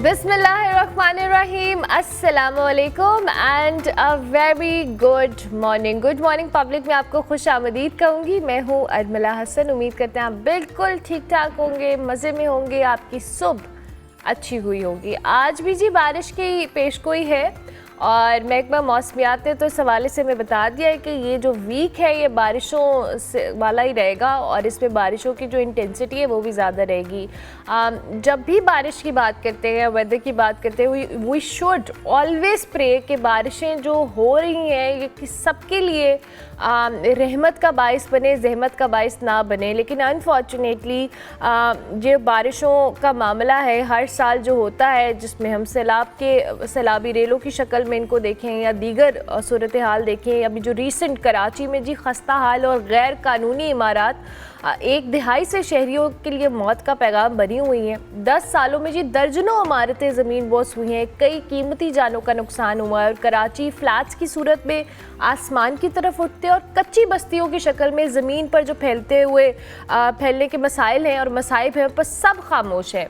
बिस्मिल्लाहिर्रहमानिर्रहीम, अस्सलामुअलैकुम and a very good morning. Good morning public में आपको खुश आमदीद कहूँगी। मैं हूँ अदमला हसन। उम्मीद करते हैं आप बिल्कुल ठीक ठाक होंगे, मज़े में होंगे, आपकी सुबह अच्छी हुई होगी। आज भी जी बारिश की पेशगोई है और महकमा मौसमियात ने तो इस हवाले से हमें बता दिया है कि ये जो वीक है ये बारिशों से वाला ही रहेगा और इसमें बारिशों की जो इंटेंसिटी है वो भी ज़्यादा रहेगी। जब भी बारिश की बात करते हैं, वेदर की बात करते हैं, वी शुड ऑलवेज़ प्रे कि बारिशें जो हो रही हैं ये कि सबके लिए रहमत का बाइस बने, जहमत का बाइस ना बने। लेकिन अनफॉर्चुनेटली ये बारिशों का मामला है हर साल जो होता है, जिसमें हम सैलाबी रेलों की शक्ल में इनको देखें या दीगर सूरत हाल देखें। अभी जो रिसेंट कराची में जी खस्ता हाल और गैर कानूनी इमारत एक दिहाई से शहरियों के लिए मौत का पैगाम बनी हुई हैं। 10 सालों में जी दर्जनों इमारतें ज़मीन बोस हुई हैं, कई कीमती जानों का नुकसान हुआ है और कराची फ्लैट्स की सूरत में आसमान की तरफ उठते और कच्ची बस्तियों की शक्ल में ज़मीन पर जो फैलने के मसाइल हैं और मसाइब हैं पर सब खामोश है।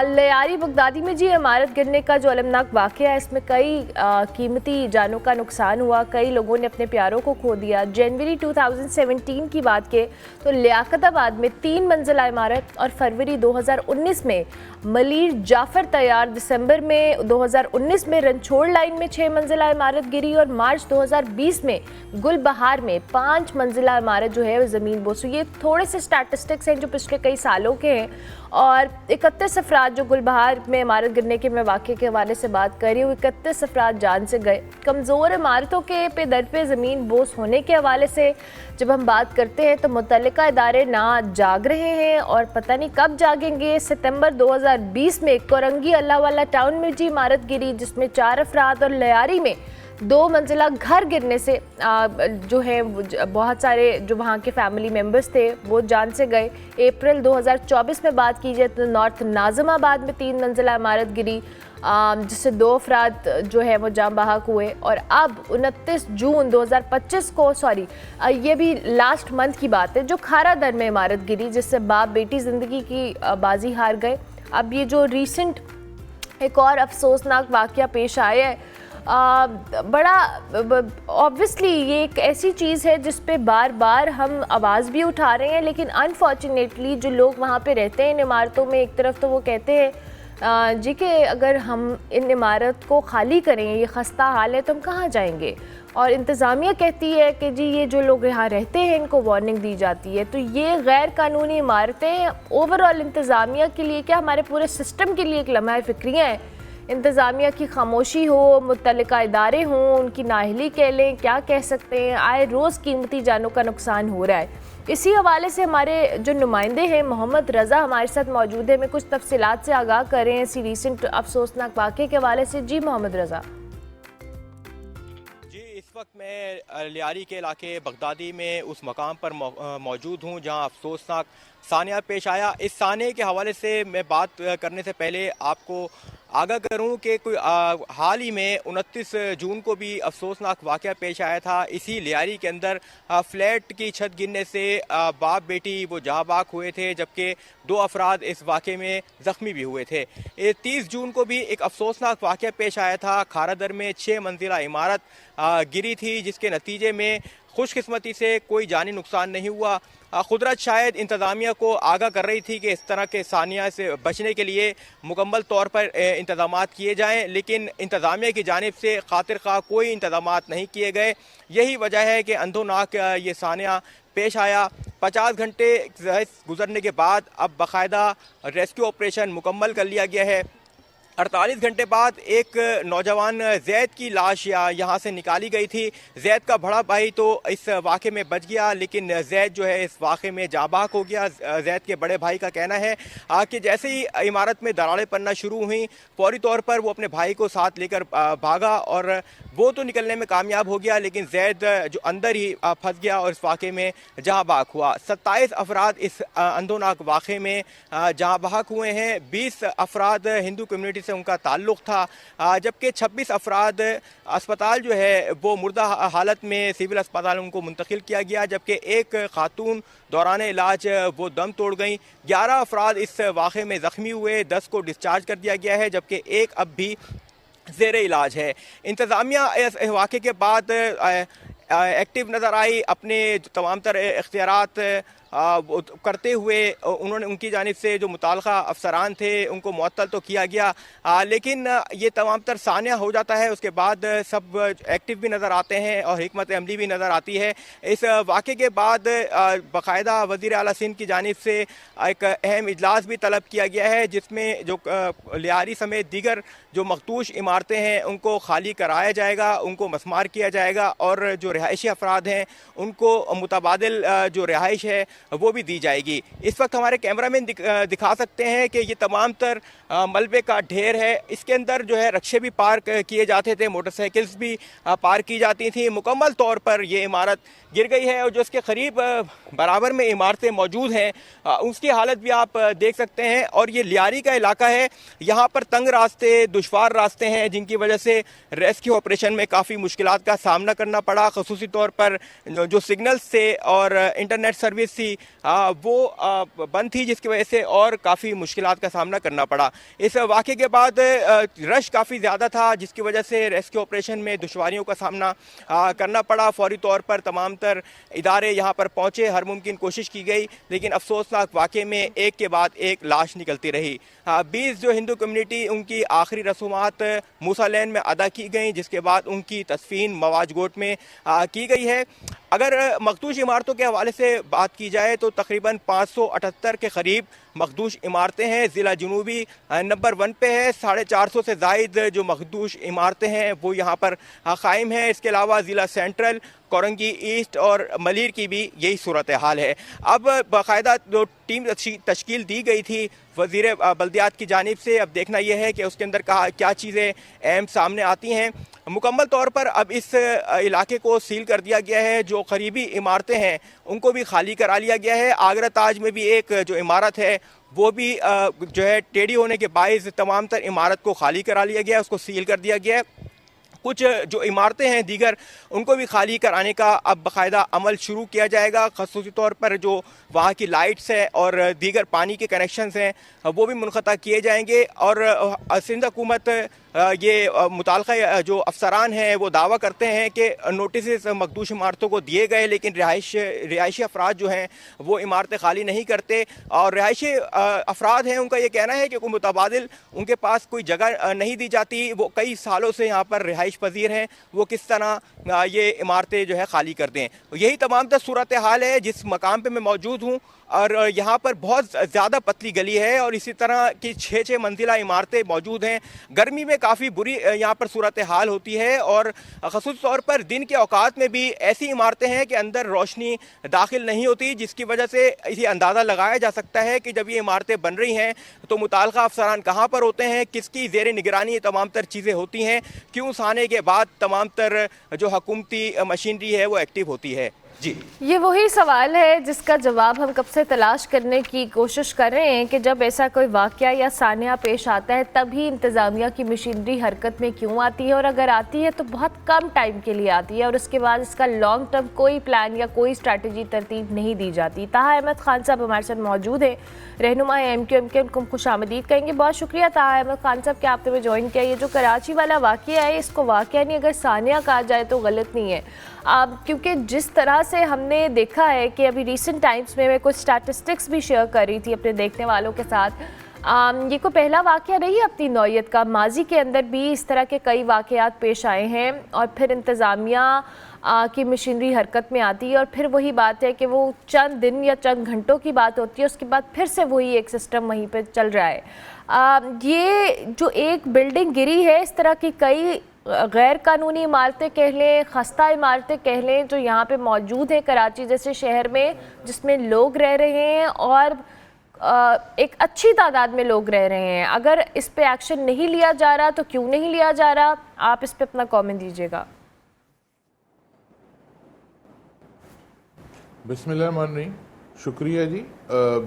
लियारी बगदादी में जी इमारत गिरने का जो अलमनाक वाक़या है, इसमें कई कीमती जानों का नुकसान हुआ, कई लोगों ने अपने प्यारों को खो दिया। जनवरी 2017 की बात के तो लियाकताबाद में 3 मंजिला इमारत और फरवरी 2019 में मलीर जाफर तैयार, दिसंबर में 2019 में रनछोड़ लाइन में 6 मंजिला इमारत गिरी और मार्च 2020 में गुलबहार में 5 मंजिला इमारत जो है वो ज़मीन बोस हुई। ये थोड़े से स्टैटिस्टिक्स हैं जो पिछले कई सालों के हैं और 31 अफराद जो गुलबहार में इमारत गिरने के मैं वाक़े के हवाले से बात कर रही हूँ, 31 अफराद जान से गए। कमज़ोर इमारतों के पे दर पे ज़मीन बोस होने के हवाले से जब हम बात करते हैं तो मुतल्लिका इदारे ना जाग रहे हैं और पता नहीं कब जागेंगे। सितंबर 2020 में कोरंगी अल्लाह वाला टाउन में जी इमारत गिरी जिसमें 4 अफराद और लियारी में 2 मंजिला घर गिरने से जो है बहुत सारे जो वहाँ के फैमिली मेम्बर्स थे वो जान से गए। अप्रैल 2024 में बात की जाए तो नॉर्थ नाज़िमाबाद में 3 मंजिला इमारत गिरी जिससे 2 अफराद जो है वो जान बहक हुए। और अब 29 जून 2025 को ये भी लास्ट मंथ की बात है, जो खारा दर में इमारत गिरी जिससे बाप बेटी ज़िंदगी की बाजी हार गए। अब ये जो रिसेंट एक और अफसोसनाक वाक़या पेश आया है, बड़ा ऑब्वियसली ये एक ऐसी चीज़ है जिस पे बार बार हम आवाज़ भी उठा रहे हैं, लेकिन अनफॉर्चुनेटली जो लोग वहाँ पे रहते हैं इन इमारतों में, एक तरफ तो वो कहते हैं जी कि अगर हम इन इमारत को खाली करें, ये खस्ता हाल है, तो हम कहाँ जाएंगे। और इंतज़ामिया कहती है कि जी ये जो लोग यहाँ रहते हैं इनको वार्निंग दी जाती है। तो ये गैर कानूनी इमारतें ओवरऑल इंतज़ामिया के लिए क्या हमारे पूरे सिस्टम के लिए एक लम्हा फ़िक्रियाँ हैं। इंतज़ामिया की खामोशी हो, मुतल्लिका इदारे हों, उनकी नाअहली कह लें, क्या कह सकते हैं, आए रोज़ कीमती जानों का नुकसान हो रहा है। इसी हवाले से हमारे जो नुमाइंदे हैं मोहम्मद रज़ा हमारे साथ मौजूद है। मैं कुछ तफसीलात से आगाह कर रहे हैं इसी रिसेंट अफसोसनाक वाक़े के हवाले से। जी मोहम्मद रज़ा। जी, इस वक्त मैं लियारी के इलाके बगदादी में उस मकाम पर मौजूद हूँ जहाँ अफसोसनाक सानिया पेश आया। इस सानिया के हवाले से मैं बात करने से पहले आपको आगाह करूं कि कोई हाल ही में 29 जून को भी अफसोसनाक वाक़या पेश आया था। इसी लियारी के अंदर फ्लैट की छत गिरने से बाप बेटी वो जहाँ बाक हुए थे, जबकि 2 अफराद इस वाक़े में ज़ख्मी भी हुए थे। 30 जून को भी एक अफसोसनाक वाक़या पेश आया था। खारा दर में 6 मंजिला इमारत गिरी थी जिसके नतीजे में खुशकिस्मती से कोई जानी नुकसान नहीं हुआ। कुदरत शायद इंतज़ामिया को आगाह कर रही थी कि इस तरह के सानिया से बचने के लिए मुकम्मल तौर पर इंतज़ामात किए जाएं, लेकिन इंतज़ामिया की जानिब से खातिर खा कोई इंतज़ामात नहीं किए गए। यही वजह है कि अंधोनाक ये सानिया पेश आया। 50 घंटे गुजरने के बाद अब बाकायदा रेस्क्यू ऑपरेशन मुकम्मल कर लिया गया है। 48 घंटे बाद एक नौजवान जैद की लाश यहाँ से निकाली गई थी। जैद का बड़ा भाई तो इस वाक़े में बच गया, लेकिन जैद जो है इस वाक़े में जाबाक हो गया। जैद के बड़े भाई का कहना है कि जैसे ही इमारत में दरारें पड़ना शुरू हुई, फौरी तौर पर वो अपने भाई को साथ लेकर भागा और वो तो निकलने में कामयाब हो गया, लेकिन जैद जो अंदर ही फंस गया और इस वाक़े में जहाँ बहक हुआ। 27 अफराद इस अंधोनाक वाक़े में जहाँ बहक हुए हैं। 20 अफराद हिंदू कम्यूनिटी से उनका ताल्लुक़ था, जबकि 26 अफराद अस्पताल जो है वो मुर्दा हालत में सिविल अस्पताल उनको मुंतकिल किया गया, जबकि एक खातून दौरान इलाज वो दम तोड़ गई। 11 अफराद इस वाक़े में ज़ख्मी हुए, 10 को डिस्चार्ज कर दिया गया है, जबकि एक अब भी ज़ेर इलाज है। इंतज़ामिया इस वाक़े के बाद एक्टिव नज़र आई, अपने तमाम तर इख्तियारात करते हुए उन्होंने उनकी जानिब से जो मुताल्लिक़ा अफसरान थे उनको मुअत्तल तो किया गया, लेकिन ये तमाम तर सानिया हो जाता है, उसके बाद सब एक्टिव भी नज़र आते हैं और हिकमत अमली भी नज़र आती है। इस वाक़े के बाद बाकायदा वज़ीर आला सिंध की जानिब से एक अहम इजलास भी तलब किया गया है, जिसमें जो लियारी समेत दीगर जो मखदूश इमारतें हैं उनको खाली कराया जाएगा, उनको मसमार किया जाएगा और जो रिहायशी अफराद हैं उनको मुतबादिल जो रिहाइश है वो भी दी जाएगी। इस वक्त हमारे कैमरा मैन दिखा सकते हैं कि ये तमाम तर मलबे का ढेर है, इसके अंदर जो है रक्शे भी पार्क किए जाते थे, मोटरसाइकिल्स भी पार्क की जाती थी। मुकम्मल तौर पर ये इमारत गिर गई है और जो इसके करीब बराबर में इमारतें मौजूद हैं उसकी हालत भी आप देख सकते हैं। और ये लियारी का इलाका है, यहाँ पर तंग रास्ते, दुश्वार रास्ते हैं, जिनकी वजह से रेस्क्यू ऑपरेशन में काफ़ी मुश्किलात का सामना करना पड़ा। ख़ुसूसी तौर पर जो सिग्नल्स थे और इंटरनेट सर्विस थी वो बंद थी, जिसकी वजह से और काफ़ी मुश्किलात का सामना करना पड़ा। इस वाक़े के बाद रश काफ़ी ज़्यादा था, जिसकी वजह से रेस्क्यू ऑपरेशन में दुश्वारियों का सामना करना पड़ा। फौरी तौर पर तमाम तर इदारे यहाँ पर पहुँचे, हर मुमकिन कोशिश की गई, लेकिन अफसोसनाक वाक़े में एक के बाद एक लाश निकलती रही। 20 जो हिंदू कम्युनिटी उनकी आखिरी रसूमात मूसा लेन में अदा की गई, जिसके बाद उनकी तस्फीन मवाज गोट में की गई है। अगर मखदूश इमारतों के हवाले से बात की जाए तो तकरीबन 578 के करीब मखदूश इमारतें हैं। ज़िला जनूबी नंबर 1 पे है, 450 से ज़ायद जो मखदूश इमारतें हैं वो यहाँ पर कायम हैं। इसके अलावा ज़िला सेंट्रल, कोरंगी ईस्ट और मलीर की भी यही सूरत हाल है। अब बाकायदा जो टीम तश्कील दी गई थी वज़ीर बल्दियात की जानिब से, अब देखना यह है कि उसके अंदर क्या चीज़ें अहम सामने आती हैं। मुकम्मल तौर पर अब इस इलाके को सील कर दिया गया है, जो करीबी इमारतें हैं उनको भी खाली करा लिया गया है। आगरा ताज में भी एक जो इमारत है वो भी जो है टेढ़ी होने के बायस तमाम तर इमारत को खाली करा लिया गया है, उसको सील कर दिया गया है। कुछ जो इमारतें हैं दीगर उनको भी खाली कराने का अब बाकायदा अमल शुरू किया जाएगा। ख़ासतौर तौर पर जो वहाँ की लाइट्स हैं और दीगर पानी के कनेक्शंस हैं वो भी मुनक़ता किए जाएंगे। और सिंध हुकूमत ये मुताल्लिक़ा जो अफसरान हैं वो दावा करते हैं कि नोटिस मखदूश इमारतों को दिए गए, लेकिन रिहायशी अफराद जो हैं वो इमारतें खाली नहीं करते। और रिहायशी अफराद हैं उनका ये कहना है कि कोई मुतबादिल उनके पास कोई जगह नहीं दी जाती, वो कई सालों से यहाँ पर रिहाइश पजीर हैं, वो किस तरह ये इमारतें जो है खाली करते हैं। यही तमाम तर सूरत हाल है जिस मकाम पर मैं मौजूद हूँ। और यहाँ पर बहुत ज़्यादा पतली गली है और इसी तरह की 6-6 मंजिला इमारतें मौजूद हैं। गर्मी में काफ़ी बुरी यहाँ पर सूरत हाल होती है और ख़ुसूस तौर पर दिन के औकात में भी ऐसी इमारतें हैं कि अंदर रोशनी दाखिल नहीं होती, जिसकी वजह से इसे अंदाज़ा लगाया जा सकता है कि जब ये इमारतें बन रही हैं तो मुताल्लिक़ा अफसरान कहाँ पर होते हैं, किसकी ज़ेर निगरानी तमाम तर चीज़ें होती हैं, क्यों उस आने के बाद तमाम तर जो हुकूमती मशीनरी है वो एक्टिव होती है। जी, ये वही सवाल है जिसका जवाब हम कब से तलाश करने की कोशिश कर रहे हैं कि जब ऐसा कोई वाक़या या सानिया पेश आता है तभी इंतज़ामिया की मशीनरी हरकत में क्यों आती है, और अगर आती है तो बहुत कम टाइम के लिए आती है और उसके बाद इसका लॉन्ग टर्म कोई प्लान या कोई स्ट्रैटेजी तरतीब नहीं दी जाती। ताहा अहमद खान साहब हमारे साथ मौजूद हैं, रहनुमा MQM के, उनको खुशामदीद कहेंगे। बहुत शुक्रिया ताहा अहमद खान साहब कि आपने हमें ज्वाइन किया। ये जो कराची वाला वाक़या है इसको वाक़या नहीं, अगर सानिया कहा जाए तो गलत नहीं है, क्योंकि जिस तरह से हमने देखा है कि अभी रिसेंट टाइम्स में मैं कुछ स्टैटिस्टिक्स भी शेयर कर रही थी अपने देखने वालों के साथ, ये कोई पहला वाक़या नहीं है अपनी नौयत का। माजी के अंदर भी इस तरह के कई वाक़यात पेश आए हैं और फिर इंतज़ामिया की मशीनरी हरकत में आती है और फिर वही बात है कि वो चंद दिन या चंद घंटों की बात होती है, उसके बाद फिर से वही एक सिस्टम वहीं पे चल रहा है। ये जो एक बिल्डिंग गिरी है, इस तरह की कई गैर कानूनी इमारतें कह लें, खस्ता इमारतें कह लें, जो यहाँ पे मौजूद हैं कराची जैसे शहर में, जिसमें लोग रह रहे हैं और एक अच्छी तादाद में लोग रह रहे हैं। अगर इस पे एक्शन नहीं लिया जा रहा तो क्यों नहीं लिया जा रहा, आप इस पे अपना कमेंट दीजिएगा। बिस्मिल्लाहिर्रहमानिर्रहीम, शुक्रिया जी।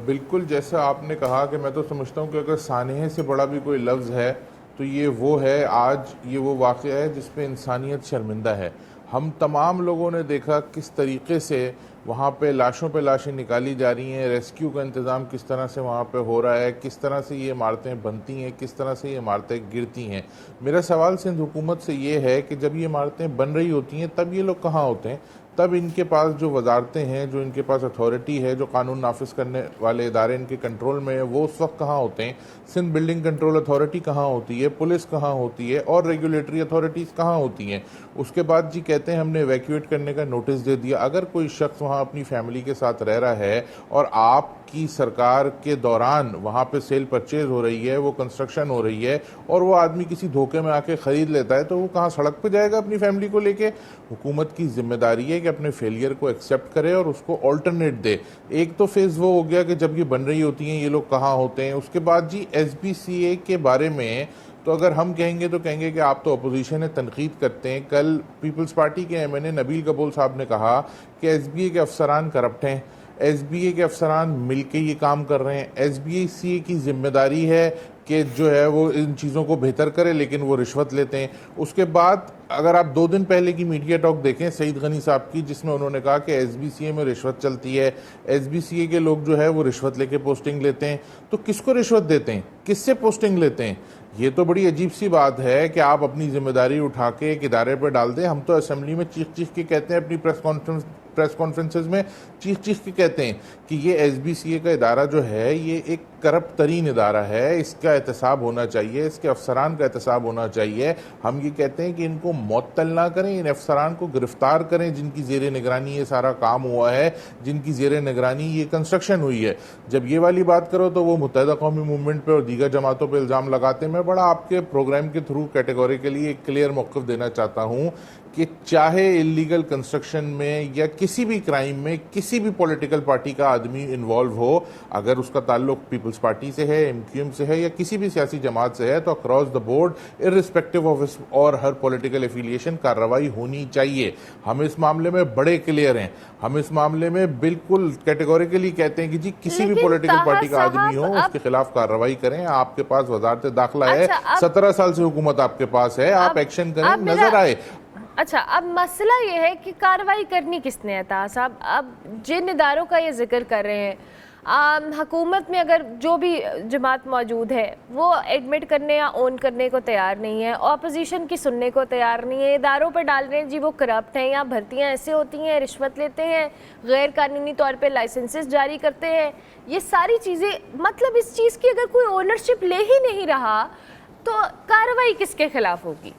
बिल्कुल जैसा आपने कहा कि मैं तो समझता हूँ कि अगर सानहे से बड़ा भी कोई लफ्ज़ है तो ये वो है, आज ये वो वाक़या है जिस पे इंसानियत शर्मिंदा है। हम तमाम लोगों ने देखा किस तरीके से वहाँ पे लाशें निकाली जा रही हैं, रेस्क्यू का इंतज़ाम किस तरह से वहाँ पे हो रहा है, किस तरह से ये इमारतें बनती हैं, किस तरह से ये इमारतें गिरती हैं। मेरा सवाल सिंध हुकूमत से ये है कि जब ये इमारतें बन रही होती हैं तब ये लोग कहाँ होते हैं? तब इनके पास जो वजारतें हैं, जो इनके पास अथॉरिटी है, जो कानून नाफिज करने वाले इदारे इनके कंट्रोल में है, वो उस वक्त कहाँ होते हैं? सिंध बिल्डिंग कंट्रोल अथॉरिटी कहाँ होती है? पुलिस कहाँ होती है? और रेगुलेटरी अथॉरिटीज़ कहाँ होती हैं? उसके बाद जी कहते हैं हमने इवैक्यूएट करने का नोटिस दे दिया। अगर कोई शख्स वहाँ अपनी फैमिली के साथ रह रहा है और आपकी सरकार के दौरान वहाँ पे सेल परचेज हो रही है, वो कंस्ट्रक्शन हो रही है, और वो आदमी किसी धोखे में आके ख़रीद लेता है, तो वो कहाँ सड़क पे जाएगा अपनी फैमिली को लेके? हुकूमत की जिम्मेदारी है कि अपने फेलियर को एक्सेप्ट करे और उसको ऑल्टरनेट दे। एक तो फेज़ वो हो गया कि जब ये बन रही होती हैं ये लोग कहाँ होते हैं। उसके बाद जी SBCA के बारे में तो अगर हम कहेंगे तो कहेंगे कि आप तो अपोजिशन है, तनकीद करते हैं। कल पीपल्स पार्टी के MNA नबील कबूल साहब ने कहा कि SBA के अफसरान करप्ट हैं, SBA के अफसरान मिलके ये काम कर रहे हैं। SBCA की जिम्मेदारी है कि जो है वो इन चीज़ों को बेहतर करे, लेकिन वो रिश्वत लेते हैं। उसके बाद अगर आप 2 दिन पहले की मीडिया टॉक देखें सईद गनी साहब की, जिसमें उन्होंने कहा कि SBCA में रिश्वत चलती है, SBCA के लोग जो है वो रिश्वत लेके पोस्टिंग लेते हैं। तो किसको रिश्वत देते हैं, किससे पोस्टिंग लेते हैं? ये तो बड़ी अजीब सी बात है कि आप अपनी जिम्मेदारी उठा के एक इदारे पर डाल दें। हम तो असेंबली में चीख के कहते हैं, अपनी प्रेस कॉन्फ्रेंसेज में चीख के कहते हैं कि ये SBCA का इदारा जो है ये एक करप्ट तरीन इदारा है, इसका एहतसाब होना चाहिए, इसके अफसरान का एहतसाब होना चाहिए। हम ये कहते हैं कि इनको मअतल ना करें, इन अफसरान को गिरफ्तार करें जिनकी ज़ेरे निगरानी ये सारा काम हुआ है, जिनकी ज़ेरे निगरानी ये कंस्ट्रक्शन हुई है। जब ये वाली बात करो तो वो मुत्तहिदा कौमी मूवमेंट पे और दीगर जमातों पे इल्ज़ाम लगाते हैं। मैं बड़ा आपके प्रोग्राम के थ्रू कैटेगोरिकली एक क्लियर मौक़िफ़ देना चाहता हूँ कि चाहे इलीगल कंस्ट्रक्शन में या किसी भी क्राइम में किसी भी पॉलिटिकल पार्टी का आदमी इन्वॉल्व हो, अगर उसका ताल्लुक पीपल्स पार्टी से है, MQM से है या किसी भी सियासी जमात से है, तो across the board irrespective of और हर पॉलिटिकल एफिलिएशन कार्रवाई होनी चाहिए। हम इस मामले में बड़े क्लियर हैं। हम इस मामले में बिल्कुल कैटेगोरिकली कहते हैं कि जी किसी भी पॉलिटिकल पार्टी का आदमी हो उसके खिलाफ कार्रवाई करें। आपके पास वजारत दाखिला है, 17 साल से हुकूमत आपके पास है, आप एक्शन करें, नजर आए। अच्छा, अब मसला ये है कि कार्रवाई करनी किसने है ताहा साहब? अब जिन इदारों का ये जिक्र कर रहे हैं, हुकूमत में अगर जो भी जमात मौजूद है वो एडमिट करने या ओन करने को तैयार नहीं है, अपोजिशन की सुनने को तैयार नहीं है, इदारों पर डाल रहे हैं जी वो करप्ट हैं, या भर्तियां ऐसे होती हैं, रिश्वत लेते हैं, गैर कानूनी तौर पे लाइसेंसेस जारी करते हैं। ये सारी चीज़ें, मतलब इस चीज़ की अगर कोई ओनरशिप ले ही नहीं रहा तो कार्रवाई किसके खिलाफ होगी?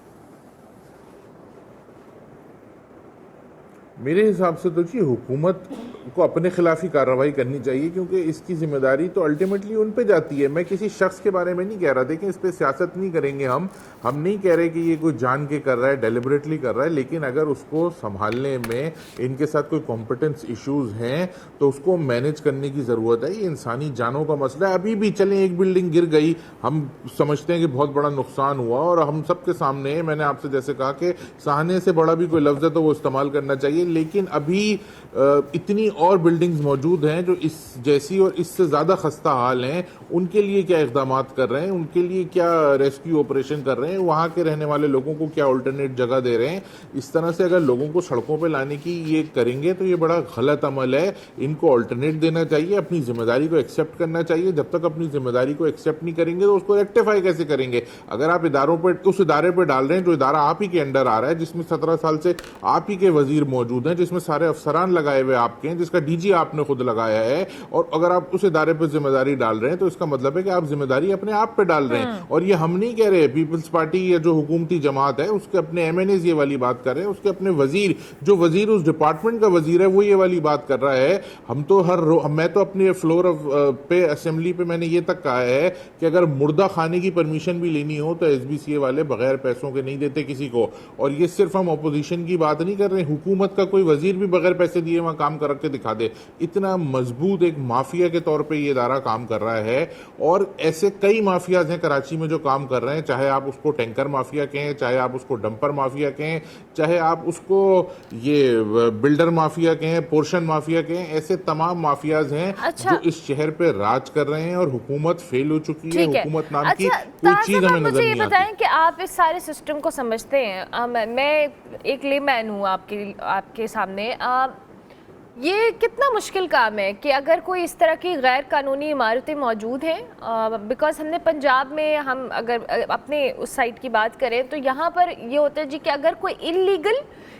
मेरे हिसाब से तो जी हुकूमत को अपने खिलाफ ही कार्रवाई करनी चाहिए, क्योंकि इसकी जिम्मेदारी तो अल्टीमेटली उन पे जाती है। मैं किसी शख्स के बारे में नहीं कह रहा, देखें इस पे सियासत नहीं करेंगे हम नहीं कह रहे कि ये कोई जान के कर रहा है, डेलिबरेटली कर रहा है, लेकिन अगर उसको संभालने में इनके साथ कोई कॉम्पिटेंस इश्यूज हैं तो उसको मैनेज करने की ज़रूरत है। ये इंसानी जानों का मसला है। अभी भी चलें, एक बिल्डिंग गिर गई, हम समझते हैं कि बहुत बड़ा नुकसान हुआ, और हम सबके सामने, मैंने आपसे जैसे कहा कि सहने से बड़ा भी कोई लफ्ज़ है तो वो इस्तेमाल करना चाहिए, लेकिन अभी इतनी और बिल्डिंग्स मौजूद हैं जो इस जैसी और इससे ज़्यादा खस्ता हाल हैं। उनके लिए क्या इक़दाम कर रहे हैं, उनके लिए क्या रेस्क्यू ऑपरेशन कर रहे हैं, वहाँ के रहने वाले लोगों को क्या अल्टरनेट जगह दे रहे हैं? इस तरह से अगर लोगों को सड़कों पर लाने की ये करेंगे तो ये बड़ा गलत अमल है। इनको अल्टरनेट देना चाहिए, अपनी जिम्मेदारी को एक्सेप्ट करना चाहिए। जब तक अपनी जिम्मेदारी को एक्सेप्ट नहीं करेंगे तो उसको रेक्टिफाई कैसे करेंगे? अगर आप इदारों पर, उस इदारे पर डाल रहे हैं जो इदारा आप ही के अंडर आ रहा है, जिसमें 17 साल से आप ही के वजीर मौजूद हैं, जिसमें सारे अफसरान लगाए हुए आपके हैं, जिसका DG आपने खुद लगाया है, और अगर आप उस इदारे पर जिम्मेदारी डाल रहे हैं तो इसका मतलब है कि आप जिम्मेदारी अपने आप पे डाल रहे हैं। और ये हम नहीं कह रहे, पीपल्स पार्टी या जो हुकूमती जमात है उसके अपने MNAs ये वाली बात कर रहे हैं, उसके अपने वजीर, जो वजीर उस डिपार्टमेंट का वजीर है वो ये वाली बात कर रहा है। हम तो मैं तो अपने फ्लोर पे असेंबली पे मैंने ये तक कहा है कि अगर मुर्दा खाने की परमिशन भी लेनी हो तो SBCA वाले बगैर पैसों के नहीं देते किसी को। और ये सिर्फ हम अपोजिशन की बात नहीं कर रहे, हुकूमत का कोई वजीर भी बगैर पैसे दिए वहां काम कर के दिखा दे। इतना मजबूत एक माफिया के तौर पे ये इदारा काम कर रहा है। और ऐसे कई माफियाज हैं कराची में जो काम कर रहे हैं, चाहे आप उसको टैंकर माफिया कहें, चाहे आप उसको डंपर माफिया कहें, चाहे आप उसको ये बिल्डर माफिया कहें, पोर्शन माफिया कहें, ऐसे तमाम माफियाज हैं जो इस शहर पे राज कर रहे हैं और हुकूमत फेल हो चुकी है। हुकूमत नाम की कोई चीज हमें नजर नहीं आती। बताएं कि आप इस सारे सिस्टम को समझते हैं। मैं एक लेमैन हूँ आपके सामने। ये कितना मुश्किल काम है कि अगर कोई इस तरह की गैर कानूनी इमारतें मौजूद हैं, बिकॉज हमने पंजाब में, हम अगर अपने उस साइड की बात करें तो यहाँ पर ये होता है जी कि अगर कोई इलीगल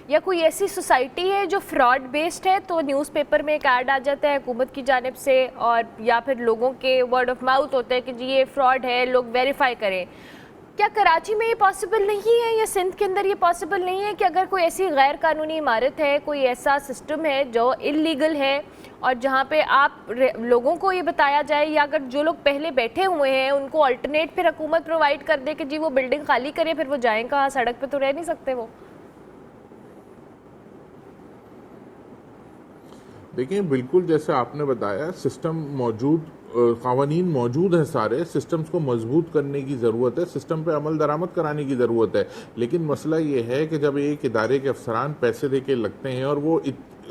या कोई ऐसी सोसाइटी है जो फ्रॉड बेस्ड है तो न्यूज़पेपर में एक ऐड आ जाता है हुकूमत की जानिब से, और या फिर लोगों के वर्ड ऑफ माउथ होता है कि जी ये फ्रॉड है, लोग वेरीफाई करें। क्या कराची में ये पॉसिबल नहीं है या सिंध के अंदर ये पॉसिबल नहीं है कि अगर कोई ऐसी गैर कानूनी इमारत है, कोई ऐसा सिस्टम है जो इलीगल है और जहाँ पे आप लोगों को ये बताया जाए, या अगर जो लोग पहले बैठे हुए हैं उनको अल्टरनेट फिर हुकूमत प्रोवाइड कर दे कि जी वो बिल्डिंग खाली करे, फिर वो जाएं कहाँ? सड़क पे तो रह नहीं सकते वो। देखिए, बिल्कुल जैसे आपने बताया, सिस्टम मौजूद, कावानीन मौजूद हैं, सारे सिस्टम्स को मजबूत करने की ज़रूरत है, सिस्टम पे अमल दरामद कराने की ज़रूरत है। लेकिन मसला ये है कि जब एक इदारे के अफसरान पैसे दे के लगते हैं और वो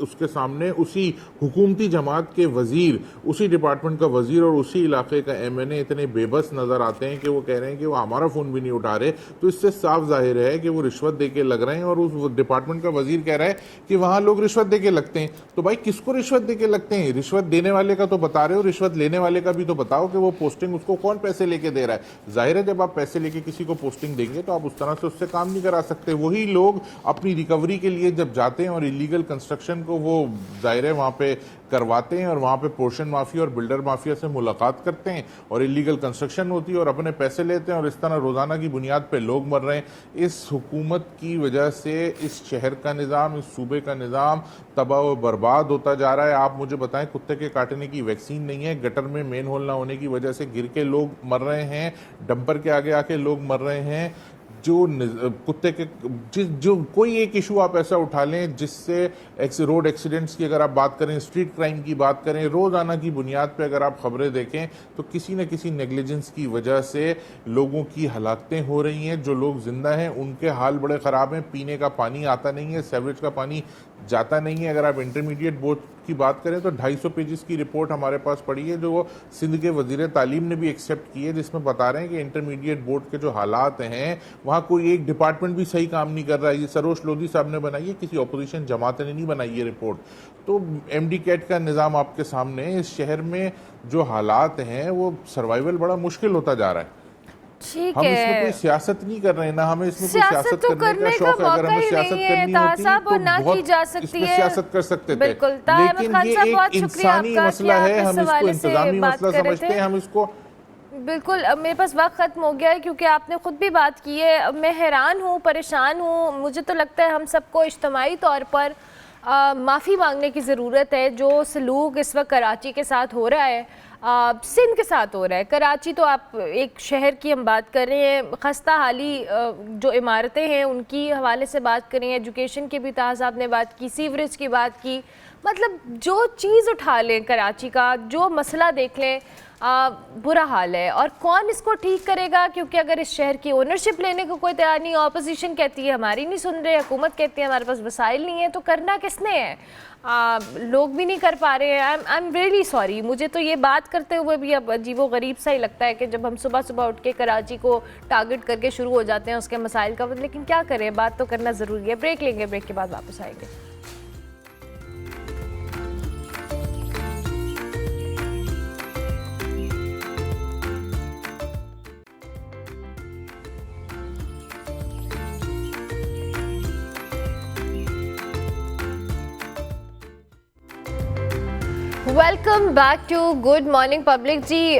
उसके सामने उसी हुकूमती जमात के वजीर, उसी डिपार्टमेंट का वजीर और उसी इलाके का एमएनए इतने बेबस नज़र आते हैं कि वो कह रहे हैं कि वो हमारा फ़ोन भी नहीं उठा रहे, तो इससे साफ जाहिर है कि वो रिश्वत दे के लग रहे हैं। और उस डिपार्टमेंट का वजीर कह रहा है कि वहाँ लोग रिश्वत दे के लगते हैं। तो भाई किसको रिश्वत दे के लगते हैं? रिश्वत देने वाले का तो बता रहे हो, रिश्वत लेने वाले का भी तो बताओ कि वो पोस्टिंग उसको कौन पैसे लेके दे रहा है। जाहिर है जब आप पैसे लेके किसी को पोस्टिंग देंगे तो आप उस तरह से उससे काम नहीं करा सकते। वही लोग अपनी रिकवरी के लिए जब जाते हैं और इलीगल कंस्ट्रक्शन को वो जाहिर है वहाँ पे करवाते हैं और वहाँ पे पोर्शन माफिया और बिल्डर माफिया से मुलाकात करते हैं और इलीगल कंस्ट्रक्शन होती है और अपने पैसे लेते हैं और इस तरह रोज़ाना की बुनियाद पे लोग मर रहे हैं। इस हुकूमत की वजह से इस शहर का निज़ाम, इस सूबे का निज़ाम तबाह व बर्बाद होता जा रहा है। आप मुझे बताएं, कुत्ते के काटने की वैक्सीन नहीं है, गटर में मेन होल ना होने की वजह से गिर के लोग मर रहे हैं, डंपर के आगे आके लोग मर रहे हैं। जो कुत्ते के जो कोई एक इशू आप ऐसा उठा लें जिससे रोड एक्सीडेंट्स की अगर आप बात करें, स्ट्रीट क्राइम की बात करें, रोज़ाना की बुनियाद पे अगर आप खबरें देखें तो किसी न किसी नेग्लिजेंस की वजह से लोगों की हलाकतें हो रही हैं। जो लोग जिंदा हैं उनके हाल बड़े ख़राब हैं, पीने का पानी आता नहीं है, सीवरेज का पानी जाता नहीं है। अगर आप इंटरमीडिएट बोर्ड की बात करें तो 250 पेजेस की रिपोर्ट हमारे पास पड़ी है जो वो सिंध के वजीर तालीम ने भी एक्सेप्ट की है, जिसमें बता रहे हैं कि इंटरमीडिएट बोर्ड के जो हालात हैं वहाँ कोई एक डिपार्टमेंट भी सही काम नहीं कर रहा है। ये सरोज लोधी साहब ने बनाई है, किसी ऑपोजिशन जमात ने नहीं बनाई है रिपोर्ट। तो एमडी कैट का निज़ाम आपके सामने, इस शहर में जो हालात हैं वो सर्वाइवल बड़ा मुश्किल होता जा रहा है। हम इसमें कोई सियासत नहीं कर रहे हैं, ना हमें इसमें कोई सियासत करने का शौक है। अगर हमें सियासत करनी होती तो बहुत इसमें सियासत कर सकते थे, लेकिन ये एक इंसानी मसला है, हम इसको इंतजामी मसला समझते हैं। हम इसको बिल्कुल, मेरे पास वक्त ख़त्म हो गया है क्योंकि आपने ख़ुद भी बात की है। मैं हैरान हूँ, परेशान हूँ। मुझे तो लगता है हम सबको इज्तमाही तौर पर माफ़ी मांगने की ज़रूरत है। जो सलूक इस वक्त कराची के साथ हो रहा है, सिंध के साथ हो रहा है। कराची तो आप एक शहर की हम बात कर रहे हैं, खस्ता हाली जो इमारतें हैं उनकी हवाले से बात करें, एजुकेशन की भी ताहा साहब ने बात की, सीवरेज की बात की, मतलब जो चीज़ उठा लें कराची का, जो मसला देख लें, बुरा हाल है। और कौन इसको ठीक करेगा? क्योंकि अगर इस शहर की ओनरशिप लेने को कोई तैयार नहीं, ऑपोजिशन कहती है हमारी नहीं सुन रहे, हुकूमत कहती है हमारे पास वसाइल नहीं है, तो करना किसने है? लोग भी नहीं कर पा रहे हैं। I am really sorry. मुझे तो ये बात करते हुए भी अब अजीबो गरीब सा ही लगता है कि जब हम सुबह सुबह उठ के कराची को टारगेट करके शुरू हो जाते हैं उसके मसाइल का, लेकिन क्या करें, बात तो करना ज़रूरी है। ब्रेक लेंगे, ब्रेक के बाद वापस आएंगे। Welcome back to good morning public ji.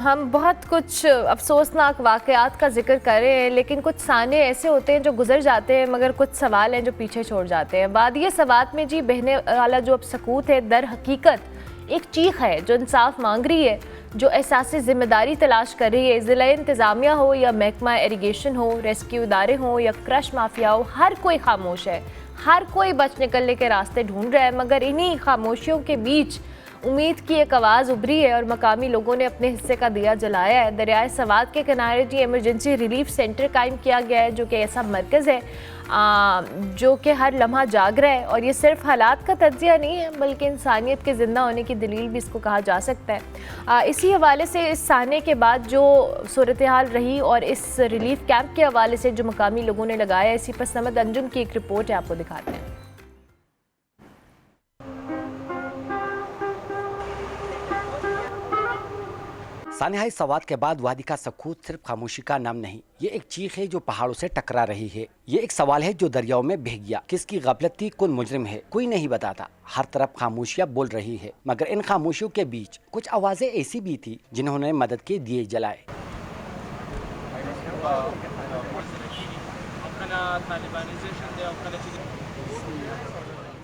हम बहुत कुछ अफसोसनाक वाक़यात का जिक्र कर रहे हैं, लेकिन कुछ साने ऐसे होते हैं जो गुजर जाते हैं, मगर कुछ सवाल हैं जो पीछे छोड़ जाते हैं। वादिये सवात में जी बहने वाला जो अब सकूत है, दर हकीकत एक चीख है जो इंसाफ मांग रही है, जो एहसास ज़िम्मेदारी तलाश कर रही है। ज़िला इंतज़ामिया हो या महकमा इरिगेशन हो, रेस्क्यू इदारे हों या क्रश माफिया हो, हर कोई खामोश है, हर कोई बच निकलने के रास्ते ढूंढ रहा है। मगर इन्हीं खामोशियों के बीच उम्मीद की एक आवाज़ उभरी है और मकामी लोगों ने अपने हिस्से का दिया जलाया है। दरियाए सवात के किनारे जी इमरजेंसी रिलीफ सेंटर कायम किया गया है, जो कि ऐसा मरकज़ है जो कि हर लम्हा जाग रहा है। और ये सिर्फ हालात का तज्जिया नहीं है, बल्कि इंसानियत के ज़िंदा होने की दलील भी इसको कहा जा सकता है। इसी हवाले से इस साने के बाद जो सूरत हाल रही और इस रिलीफ कैंप के हवाले से जो मकामी लोगों ने लगाया, इसी पर समद अंजुम की एक रिपोर्ट है, आपको दिखाते हैं। सानिहाई सवात के बाद वादी का सकूत सिर्फ खामोशी का नाम नहीं, ये एक चीख है जो पहाड़ों से टकरा रही है। ये एक सवाल है जो दरियाओं में बह गया। किसकी गफलत थी, कौन मुजरिम है, कोई नहीं बताता। हर तरफ खामोशियां बोल रही है, मगर इन खामोशियों के बीच कुछ आवाजें ऐसी भी थी जिन्होंने मदद के दिए जलाए।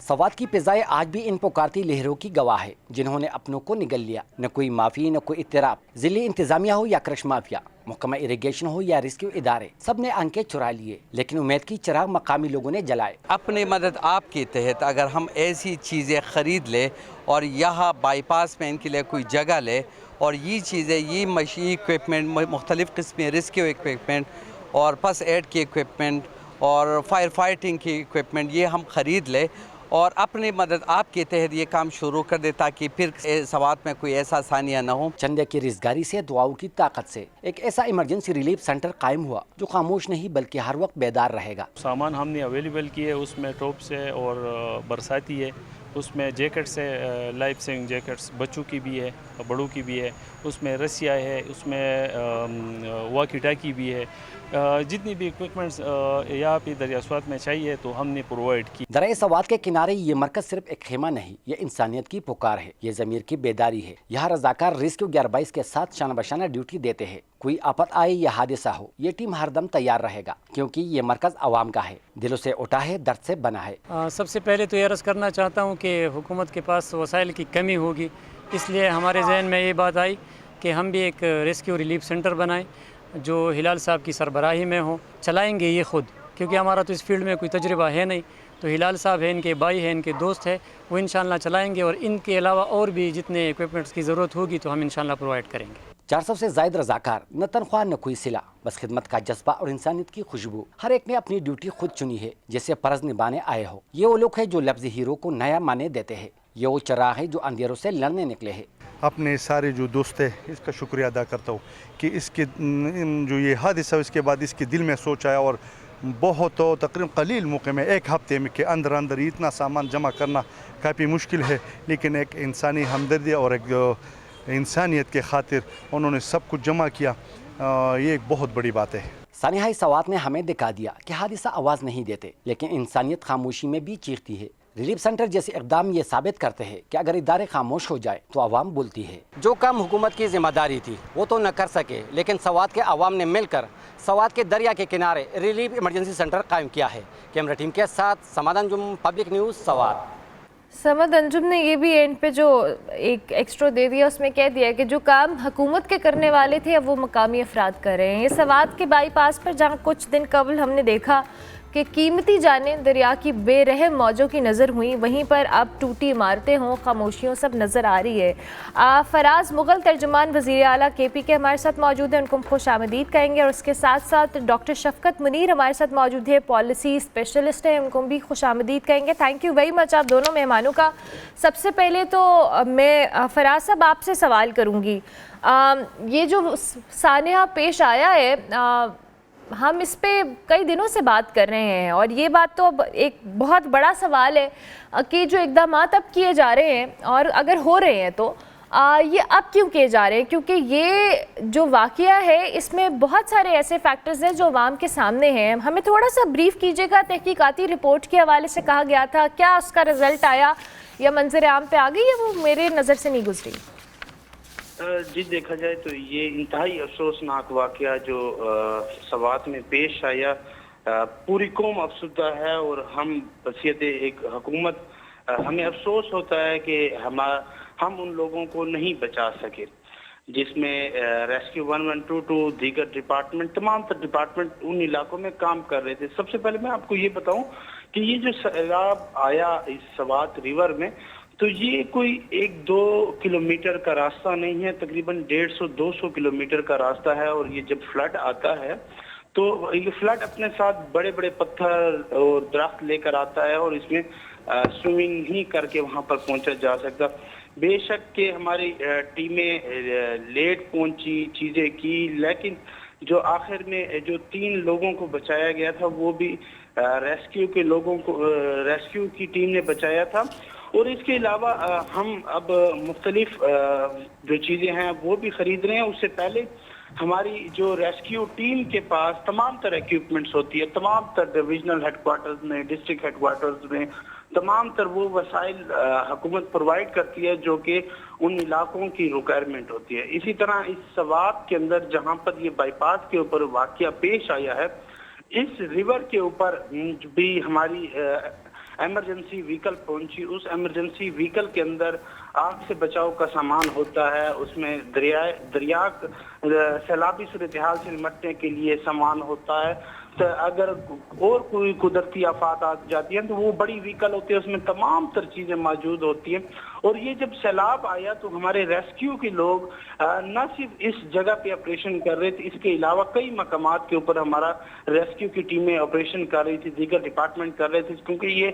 सवात की फिजाएं आज भी इन पुकारती लहरों की गवाह है, जिन्होंने अपनों को निगल लिया। न कोई माफी, न कोई इत्तराब। जिले इंतजामिया हो या क्रश माफिया, महकमा इरिगेशन हो या रेस्क्यू इदारे, सब ने आंखें चुरा लिए, लेकिन उम्मीद की चिराग मकामी लोगों ने जलाए। अपनी मदद आपके तहत अगर हम ऐसी चीज़ें ख़रीद ले और यहाँ बाईपास में इनके लिए कोई जगह ले और ये चीज़ें, ये मशीन इक्विपमेंट, मुख्तलिफ़ किस्में रेस्क्यू इक्विपमेंट और फर्स्ट एड की इक्विपमेंट और फायर फाइटिंग की इक्विपमेंट, ये हम ख़रीद ले और अपनी मदद आपके तहत ये काम शुरू कर दे, ताकि फिर सवात में कोई ऐसा सानिया ना हो। चंदे की रिजगारी से, दुआओं की ताकत से एक ऐसा इमरजेंसी रिलीफ सेंटर कायम हुआ जो खामोश नहीं बल्कि हर वक्त बेदार रहेगा। सामान हमने अवेलेबल किए, उसमें टॉप्स है और बरसाती है, उसमें जैकेट्स है, लाइफ सेविंग जैकेट्स बच्चों की भी है, बड़ों की भी है, उसमें रस्सियाँ है, उसमें वॉकी टाकी भी है। जितनी भी इक्विपमेंट्स यहाँ पे दरिया सवात में चाहिए तो हमने प्रोवाइड की। दरिया सवात के किनारे ये मरकज सिर्फ एक खेमा नहीं, ये इंसानियत की पुकार है, ये ज़मीर की बेदारी है। यहाँ रजाकार रेस्क्यू 11-22 के साथ शाना बशाना ड्यूटी देते हैं। कोई आफत आए या हादसा हो, ये टीम हरदम तैयार रहेगा, क्योंकि ये मरकज आवाम का है, दिलों से उठा है, दर्द से बना है। सबसे पहले तो ये अर्ज़ करना चाहता हूँ कि हुकूमत के पास वसाइल की कमी होगी, इसलिए हमारे जहन में ये बात आई कि हम भी एक रेस्क्यू रिलीफ सेंटर बनाएं जो हिलाल साहब की सरबराही में हो। चलाएंगे ये ख़ुद, क्योंकि हमारा तो इस फील्ड में कोई तजुर्बा है नहीं, तो हिलाल साहब है, इनके भाई हैं, इनके दोस्त हैं, वो इंशाल्लाह चलाएंगे और इनके अलावा और भी जितने इक्विपमेंट्स की ज़रूरत होगी तो हम इंशाल्लाह प्रोवाइड करेंगे। 400 से ज़ायद रज़ाकार, न तनख्वाह न कोई सिला, बस खिदमत का जज्बा और इंसानियत की खुशबू। हर एक ने अपनी ड्यूटी खुद चुनी है, जैसे फर्ज निभाने आए हो। ये वो लोग हैं जो लफ्ज़ हीरो को नया माने देते हैं, ये वो चराग है जो अंधेरों से लड़ने निकले हैं। अपने सारे जो दोस्त है इसका शुक्रिया अदा करता हूँ कि इसके जो ये हादसा इसके बाद इसके दिल में सोच आया और बहुत तो तकरीबन कलील मौके में एक हफ्ते में के अंदर अंदर इतना सामान जमा करना काफ़ी मुश्किल है, लेकिन एक इंसानी हमदर्दी और एक इंसानियत के खातिर उन्होंने सब कुछ जमा किया, ये एक बहुत बड़ी बात है। सानिहाई सवात ने हमें दिखा दिया कि हादसा आवाज़ नहीं देते, लेकिन इंसानियत खामोशी में भी चीखती है। रिलीफ सेंटर जैसे इकदाम ये साबित करते हैं कि अगर इदारे खामोश हो जाए तो आवाम बोलती है। जो काम हुकूमत की जिम्मेदारी थी वो तो न कर सके, लेकिन सवात के आवाम ने मिलकर सवात के दरिया के किनारे रिलीफ इमरजेंसी सेंटर कायम किया है। कैमरा टीम के साथ समद अंजुम, पब्लिक न्यूज़, सवात। समद अंजुम ने ये भी एंड पे जो एक एक्स्ट्रा दे दिया, उसमें कह दिया कि जो काम हुकूमत के करने वाले थे अब वो मकामी अफराद कर रहे हैं। ये सवात के बाईपास पर जहाँ कुछ दिन कबल हमने देखा कि कीमती जानें दरिया की बेरहम मौजों की नज़र हुई, वहीं पर अब टूटी इमारतें हों, खामोशियों सब नज़र आ रही है। फराज मुगल तर्जुमान वज़ीर आला KP के हमारे साथ मौजूद हैं, उनको खुश आमदीद कहेंगे। और उसके साथ साथ डॉक्टर शफकत मुनीर हमारे साथ मौजूद है, पॉलिसी स्पेशलिस्ट हैं, उनको भी खुश आमदीद कहेंगे। थैंक यू वेरी मच आप दोनों मेहमानों का। सबसे पहले तो मैं फराज साहब आपसे सवाल करूँगी, ये जो सानिया पेश आया है, हम इस पे कई दिनों से बात कर रहे हैं और ये बात तो अब एक बहुत बड़ा सवाल है कि जो इक़दाम अब किए जा रहे हैं और अगर हो रहे हैं तो ये अब क्यों किए जा रहे हैं, क्योंकि ये जो वाक़या है इसमें बहुत सारे ऐसे फैक्टर्स हैं जो आवाम के सामने हैं। हमें थोड़ा सा ब्रीफ कीजिएगा। तहकीकाती रिपोर्ट के हवाले से कहा गया था, क्या उसका रिज़ल्ट आया या मंजर आम पे आ गई है, वो मेरे नज़र से नहीं गुजरी। जी देखा जाए तो ये इंतहाई अफसोसनाक वाक़या जो सवात में पेश आया, पूरी कौम अफसुदा है और हम बसीयत एक हुकूमत हमें अफसोस होता है कि हम उन लोगों को नहीं बचा सके। जिसमें रेस्क्यू 1122 दीगर डिपार्टमेंट, तमाम तर डिपार्टमेंट उन इलाकों में काम कर रहे थे। सबसे पहले मैं आपको ये बताऊं कि ये जो सैलाब आया इस सवात रिवर में, तो ये कोई 1-2 किलोमीटर का रास्ता नहीं है, तकरीबन 150-200 किलोमीटर का रास्ता है। और ये जब फ्लड आता है तो ये फ्लड अपने साथ बड़े बड़े पत्थर और दरख्त लेकर आता है और इसमें स्विमिंग ही करके वहां पर पहुंचा जा सकता। बेशक के हमारी टीमें लेट पहुंची, चीजें की, लेकिन जो आखिर में जो 3 लोगों को बचाया गया था वो भी रेस्क्यू के लोगों को रेस्क्यू की टीम ने बचाया था। और इसके अलावा हम अब मुख्तलिफ जो चीज़ें हैं वो भी खरीद रहे हैं। उससे पहले हमारी जो रेस्क्यू टीम के पास तमाम तरह इक्विपमेंट्स होती है, तमाम तर डिविजनल हेडक्वार्टर्स में, डिस्ट्रिक्ट हेडक्वार्टर्स में तमाम तर वो वसाइल हुकूमत प्रोवाइड करती है जो कि उन इलाकों की रिक्वायरमेंट होती है। इसी तरह इस सवात के अंदर जहाँ पर ये बाईपास के ऊपर वाकया पेश आया है, इस रिवर के ऊपर भी हमारी इमरजेंसी व्हीकल पहुंची। उस इमरजेंसी व्हीकल के अंदर आग से बचाव का सामान होता है, उसमें दरिया सैलाबी सूरत हाल से निपटने के लिए सामान होता है। तो अगर और कोई कुदरती आफत आ जाती है तो वो बड़ी व्हीकल होती है, उसमें तमाम तर चीज़ें मौजूद होती हैं। और ये जब सैलाब आया तो हमारे रेस्क्यू के लोग न सिर्फ इस जगह पे ऑपरेशन कर रहे थे, इसके अलावा कई मकामात के ऊपर हमारा रेस्क्यू की टीमें ऑपरेशन कर रही थी, दीगर डिपार्टमेंट कर रहे थे, क्योंकि ये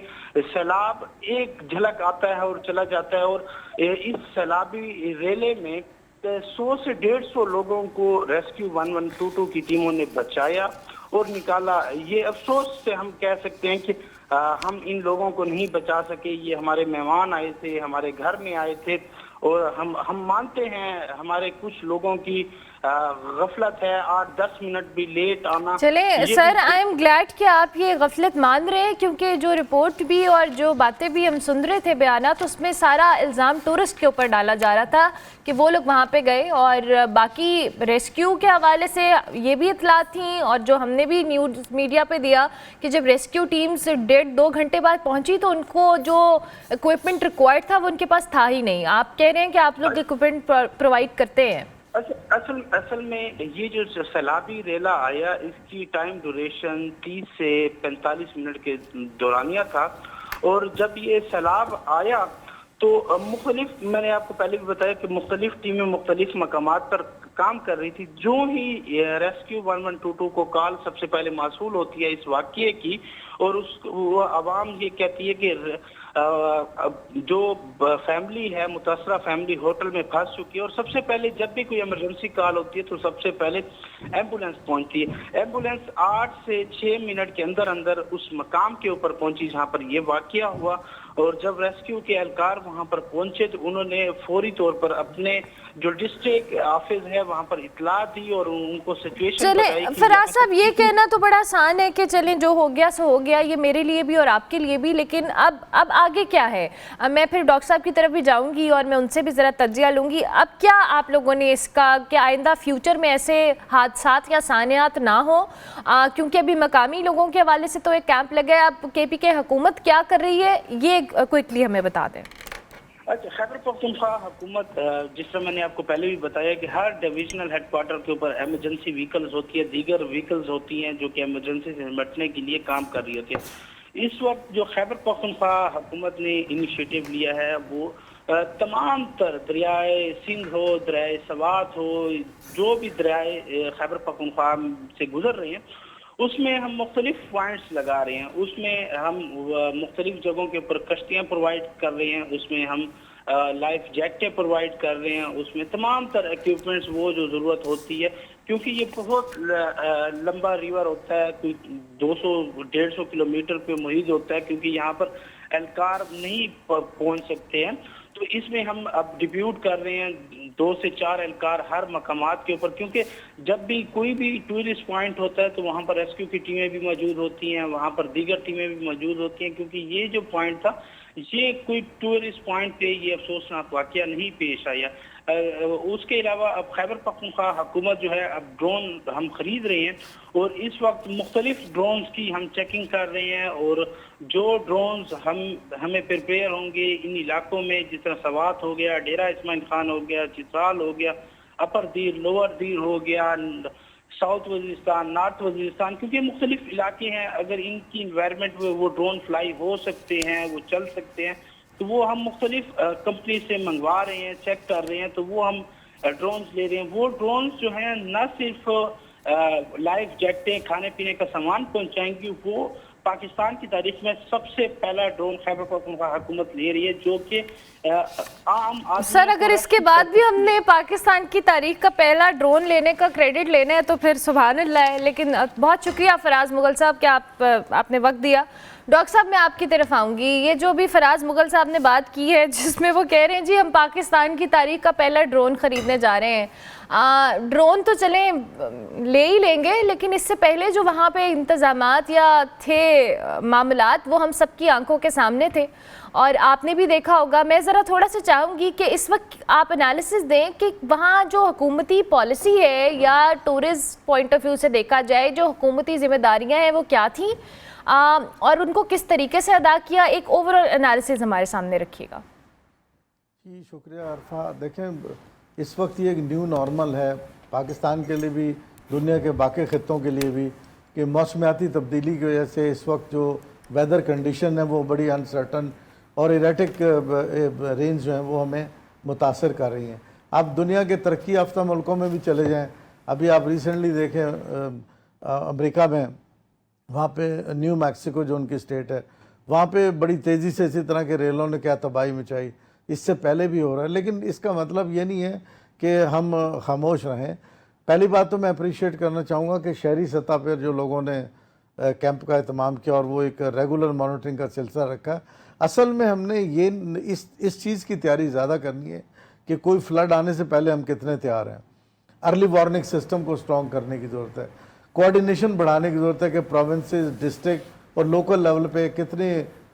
सैलाब एक झलक आता है और चला जाता है। और इस सैलाबी रेले में 100 से 150 लोगों को रेस्क्यू 1122 की टीमों ने बचाया और निकाला। ये अफसोस से हम कह सकते हैं कि हम इन लोगों को नहीं बचा सके। ये हमारे मेहमान आए थे, हमारे घर में आए थे, और हम मानते हैं हमारे कुछ लोगों की गफलत है, 8-10 मिनट भी लेट आना। चले सर, आई एम ग्लैड कि आप ये गफलत मान रहे हैं, क्योंकि जो रिपोर्ट भी और जो बातें भी हम सुन रहे थे बयानात, उसमें सारा इल्ज़ाम टूरिस्ट के ऊपर डाला जा रहा था कि वो लोग वहाँ पे गए। और बाकी रेस्क्यू के हवाले से ये भी इतला थी, और जो हमने भी न्यूज़ मीडिया पे दिया कि जब रेस्क्यू टीम्स 1.5-2 घंटे बाद पहुँची तो उनको जो इक्विपमेंट रिक्वायर्ड था वो उनके पास था ही नहीं। आप कह रहे हैं कि आप लोग इक्विपमेंट प्रोवाइड करते हैं? असल में ये जो सैलाबी रेला आया, इसकी टाइम ड्यूरेशन 30 से 45 मिनट के दौरानिया था। और जब ये सैलाब आया तो मुख्तलिफ, मैंने आपको पहले भी बताया कि मुख्तलिफ टीमें मुख्तलिफ मकामात पर काम कर रही थी। जो ही रेस्क्यू 1122 को कॉल सबसे पहले मासूल होती है इस वाक़ये की, और वो आवाम ये कहती है कि जो फैमिली है, मुतासरा फैमिली होटल में फंस चुकी है। और सबसे पहले जब भी कोई इमरजेंसी कॉल होती है तो सबसे पहले एम्बुलेंस पहुंचती है। एम्बुलेंस 8 से 6 मिनट के अंदर अंदर उस मकाम के ऊपर पहुंची जहां पर यह वाकया हुआ। और जब रेस्क्यू के एहलकार वहां पर पहुंचे तो उन्होंने फौरी तौर पर अपने जो डिस्ट्रिक्ट ऑफिस है वहां पर इतला दी और उनको सिचुएशन चले फराज साहब, ये कहना तो बड़ा आसान है कि चलें जो हो गया सो हो गया, ये मेरे लिए भी और आपके लिए भी, लेकिन अब आगे क्या है? अब मैं फिर डॉक्टर साहब की तरफ भी जाऊंगी और मैं उनसे भी ज़रा तज्जिया लूँगी। अब क्या आप लोगों ने इसका, क्या आइंदा फ्यूचर में ऐसे हादसात या सानियात ना हो? क्योंकि अभी मकामी लोगों के हवाले से तो एक कैंप लगा है। अब KPK हुकूमत क्या कर रही है ये क्विकली हमें बता दें। अच्छा, खैबर पख्तूनख्वा हुकूमत, जिस तरह मैंने आपको पहले भी बताया कि हर डिविजनल हेडक्वार्टर के ऊपर इमरजेंसी व्हीकल्स होती है, दीगर व्हीकल्स होती हैं जो कि इमरजेंसी से निपटने के लिए काम कर रही होती है। इस वक्त जो खैबर पख्तूनख्वा हुकूमत ने इनिशिएटिव लिया है वो तमाम तर दरियाए सिंध हो, दरियाए सवात हो, जो भी दरियाए खैबर पख्तूनख्वा से गुजर रहे हैं उसमें हम मुख्तलिफ पॉइंट्स लगा रहे हैं। उसमें हम मुख्तलिफ जगहों के ऊपर कश्तियाँ प्रोवाइड कर रहे हैं, उसमें हम लाइफ जैकेटें प्रोवाइड कर रहे हैं, उसमें तमाम तर इक्विपमेंट्स वो जो ज़रूरत होती है, क्योंकि ये बहुत लंबा रिवर होता है, कोई 200-150 किलोमीटर पे मुहित होता है, क्योंकि यहाँ पर एहलकार नहीं पहुँच सकते हैं। तो इसमें हम अब डिप्यूट कर रहे हैं 2 से 4 एहलकार हर मकामात के ऊपर, क्योंकि जब भी कोई भी टूरिस्ट पॉइंट होता है तो वहाँ पर रेस्क्यू की टीमें भी मौजूद होती हैं, वहाँ पर दीगर टीमें भी मौजूद होती हैं, क्योंकि ये जो पॉइंट था ये कोई टूरिस्ट पॉइंट पे ये अफसोसनाक वाकया नहीं पेश आया। उसके अलावा अब खैबर पख्तूनख्वा हुकूमत जो है अब ड्रोन हम खरीद रहे हैं और इस वक्त मुख्तलिफ ड्रोन्स की हम चेकिंग कर रहे हैं। और जो ड्रोन्स हमें प्रिपेयर होंगे इन इलाकों में, जिस तरह सवात हो गया, डेरा इस्माइल खान हो गया, चित्राल हो गया, अपर दीर, लोअर दीर हो गया, साउथ वजीरिस्तान, नॉर्थ वजीरिस्तान, क्योंकि मुख्तलिफ इलाके हैं। अगर इनकी इन्वायरमेंट में वो ड्रोन फ्लाई हो सकते हैं, वो चल सकते हैं, तो वो हम मुख्तलिफ कंपनी से मंगवा रहे हैं, चेक कर रहे हैं, तो वो हम ड्रोन्स ले रहे हैं। वो ड्रोन्स जो हैं न सिर्फ लाइफ जैकेटें, खाने पीने का सामान पहुंचाएंगी, वो पाकिस्तान की तारीख में सबसे पहला ड्रोन खैबर पख्तूनख्वा हुकूमत ले रही है, जो कि आम आदमी। सर, अगर इसके बाद भी हमने पाकिस्तान की तारीख का पहला ड्रोन लेने का क्रेडिट लेना है तो फिर सुभान अल्लाह है। लेकिन बहुत शुक्रिया फराज मुगल साहब कि आपने वक्त दिया। डॉक्टर साहब, मैं आपकी तरफ आऊँगी। ये जो भी फराज मुगल साहब ने बात की है, जिसमें वो कह रहे हैं जी हम पाकिस्तान की तारीख का पहला ड्रोन ख़रीदने जा रहे हैं। ड्रोन तो चलें ले ही लेंगे, लेकिन इससे पहले जो वहाँ पे इंतज़ामात या थे मामलात, वो हम सबकी आंखों के सामने थे और आपने भी देखा होगा। मैं ज़रा थोड़ा सा चाहूँगी कि इस वक्त आप एनालिसिस दें कि वहाँ जो हुकूमती पॉलिसी है या टूरिस्ट पॉइंट ऑफ व्यू से देखा जाए, जो हुकूमती ज़िम्मेदारियाँ हैं वो क्या थी और उनको किस तरीके से अदा किया। एक ओवरऑल एनालिसिस हमारे सामने रखिएगा। जी शुक्रिया अरफा। देखें, इस वक्त ये एक न्यू नॉर्मल है पाकिस्तान के लिए भी, दुनिया के बाकी खित्तों के लिए भी, कि मौसमियाती तब्दीली की वजह से इस वक्त जो वेदर कंडीशन है वो बड़ी अनसर्टन और इरेटिक रेंज जो है वो हमें मुतासर कर रही हैं। आप दुनिया के तरक्की याफ्ता मुल्कों में भी चले जाएँ, अभी आप रिसेंटली देखें अमेरिका में, वहाँ पे न्यू मैक्सिको जो उनकी स्टेट है, वहाँ पे बड़ी तेज़ी से इसी तरह के रेलों ने क्या तबाही मचाई। इससे पहले भी हो रहा है, लेकिन इसका मतलब ये नहीं है कि हम खामोश रहें। पहली बात तो मैं अप्रिशिएट करना चाहूँगा कि शहरी सतह पर जो लोगों ने कैंप का एहतमाम किया और वो एक रेगुलर मॉनिटरिंग का सिलसिला रखा। असल में हमने ये इस चीज़ की तैयारी ज़्यादा करनी है कि कोई फ्लड आने से पहले हम कितने तैयार हैं। अर्ली वार्निंग सिस्टम को स्ट्रॉन्ग करने की ज़रूरत है, कोऑर्डिनेशन बढ़ाने की ज़रूरत है कि प्रोविंसेस, डिस्ट्रिक्ट और लोकल लेवल पे कितनी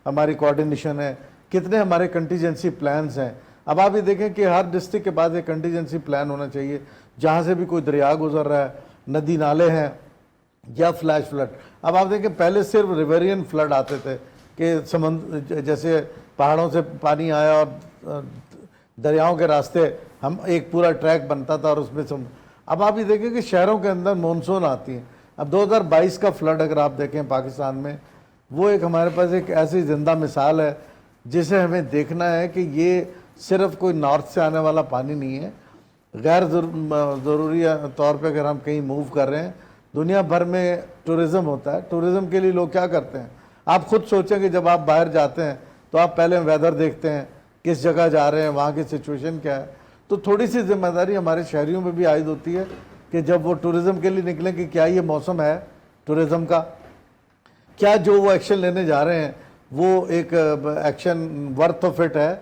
हमारी कोऑर्डिनेशन है, कितने हमारे कंटीजेंसी प्लान्स हैं। अब आप ये देखें कि हर डिस्ट्रिक्ट के बाद एक कंटीजेंसी प्लान होना चाहिए, जहाँ से भी कोई दरिया गुजर रहा है, नदी नाले हैं या फ्लैश फ्लड। अब आप देखें पहले सिर्फ रिवेरियन फ्लड आते थे कि समुद्र जैसे पहाड़ों से पानी आया और दरियाओं के रास्ते हम एक पूरा ट्रैक बनता था और उसमें अब आप ये देखें कि शहरों के अंदर मानसून आती है। अब 2022 का फ्लड अगर आप देखें पाकिस्तान में, वो एक हमारे पास एक ऐसी ज़िंदा मिसाल है जिसे हमें देखना है कि ये सिर्फ कोई नॉर्थ से आने वाला पानी नहीं है। गैर ज़रूरी तौर पे अगर हम कहीं मूव कर रहे हैं, दुनिया भर में टूरिज़्म होता है। टूरिज़्म के लिए लोग क्या करते हैं, आप खुद सोचें कि जब आप बाहर जाते हैं तो आप पहले वेदर देखते हैं, किस जगह जा रहे हैं, वहाँ की सिचुएशन क्या है। तो थोड़ी सी जिम्मेदारी हमारे शहरियों पर भी आयद होती है कि जब वो टूरिज़्म के लिए निकलें कि क्या ये मौसम है टूरिज़्म का, क्या जो वो एक्शन लेने जा रहे हैं वो एक एक्शन वर्थ ऑफ इट है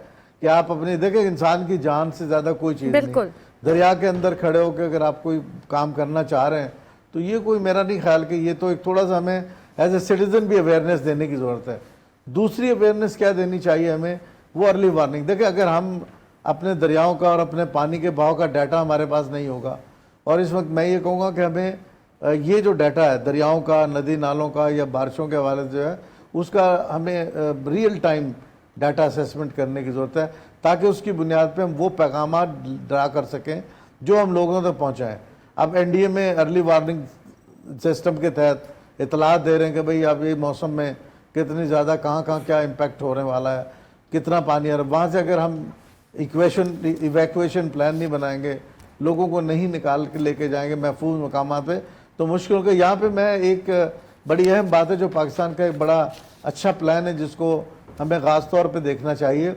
कि आप अपनी देखें, इंसान की जान से ज़्यादा कोई चीज़ नहीं। दरिया के अंदर खड़े होकर अगर आप कोई काम करना चाह रहे हैं तो ये कोई, मेरा नहीं ख्याल कि ये तो एक थोड़ा सा हमें एज ए सिटीज़न भी अवेयरनेस देने की ज़रूरत है। दूसरी अवेयरनेस क्या देनी चाहिए हमें, वो अर्ली वार्निंग। देखिए, अगर हम अपने दरियाओं का और अपने पानी के बहाव का डाटा हमारे पास नहीं होगा, और इस वक्त मैं ये कहूँगा कि हमें ये जो डाटा है दरियाओं का, नदी नालों का या बारिशों के हवाले से जो है, उसका हमें रियल टाइम डाटा असेसमेंट करने की ज़रूरत है, ताकि उसकी बुनियाद पे हम वो पैगाम ड्रा कर सकें जो हम लोगों तक पहुँचाएँ। अब NDA में अर्ली वार्निंग सिस्टम के तहत इतलात दे रहे हैं कि भाई अब ये मौसम में कितनी ज़्यादा कहाँ क्या इम्पेक्ट होने वाला है, कितना पानी आ रहा है। वहाँ से अगर हम इवैक्यूएशन प्लान नहीं बनाएंगे, लोगों को नहीं निकाल के लेके जाएंगे महफूज मकामात पे, तो मुश्किल होगा। यहाँ पे मैं एक बड़ी अहम बात है जो पाकिस्तान का एक बड़ा अच्छा प्लान है जिसको हमें ख़ास तौर पे देखना चाहिए,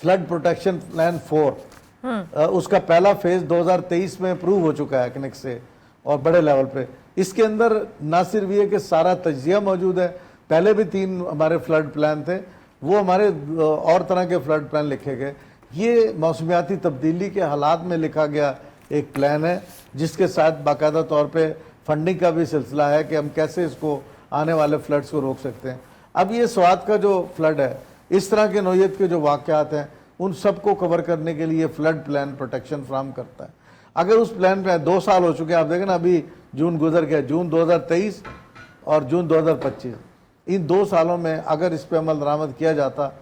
फ्लड प्रोटेक्शन प्लान 4। उसका पहला फेज़ 2023 में अप्रूव हो चुका है कनेक्ट से और बड़े लेवल पे। इसके अंदर ना सिर्फ ये कि सारा तजिया मौजूद है, पहले भी 3 हमारे फ्लड प्लान थे, वो हमारे और तरह के फ्लड प्लान लिखे गए। ये मौसमियाती तब्दीली के हालात में लिखा गया एक प्लान है जिसके साथ बाकायदा तौर पे फंडिंग का भी सिलसिला है कि हम कैसे इसको आने वाले फ्लड्स को रोक सकते हैं। अब ये स्वात का जो फ्लड है, इस तरह के नौयत के जो वाक़यात हैं, उन सब को कवर करने के लिए फ्लड प्लान प्रोटेक्शन फ्राहम करता है। अगर उस प्लान पे 2 साल हो चुके हैं, आप देखें ना, अभी जून गुजर गया, जून 2023 और जून 2025, इन 2 सालों में अगर इस पर अमल दरामद किया जाता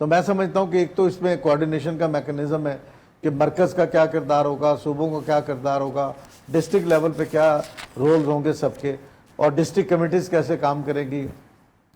तो मैं समझता हूँ कि एक तो इसमें कोऑर्डिनेशन का मैकेनिज़्म है कि मरकज़ का क्या किरदार होगा, सूबों का क्या किरदार होगा, डिस्ट्रिक्ट लेवल पे क्या रोल होंगे सबके, और डिस्ट्रिक्ट कमेटीज़ कैसे काम करेंगी,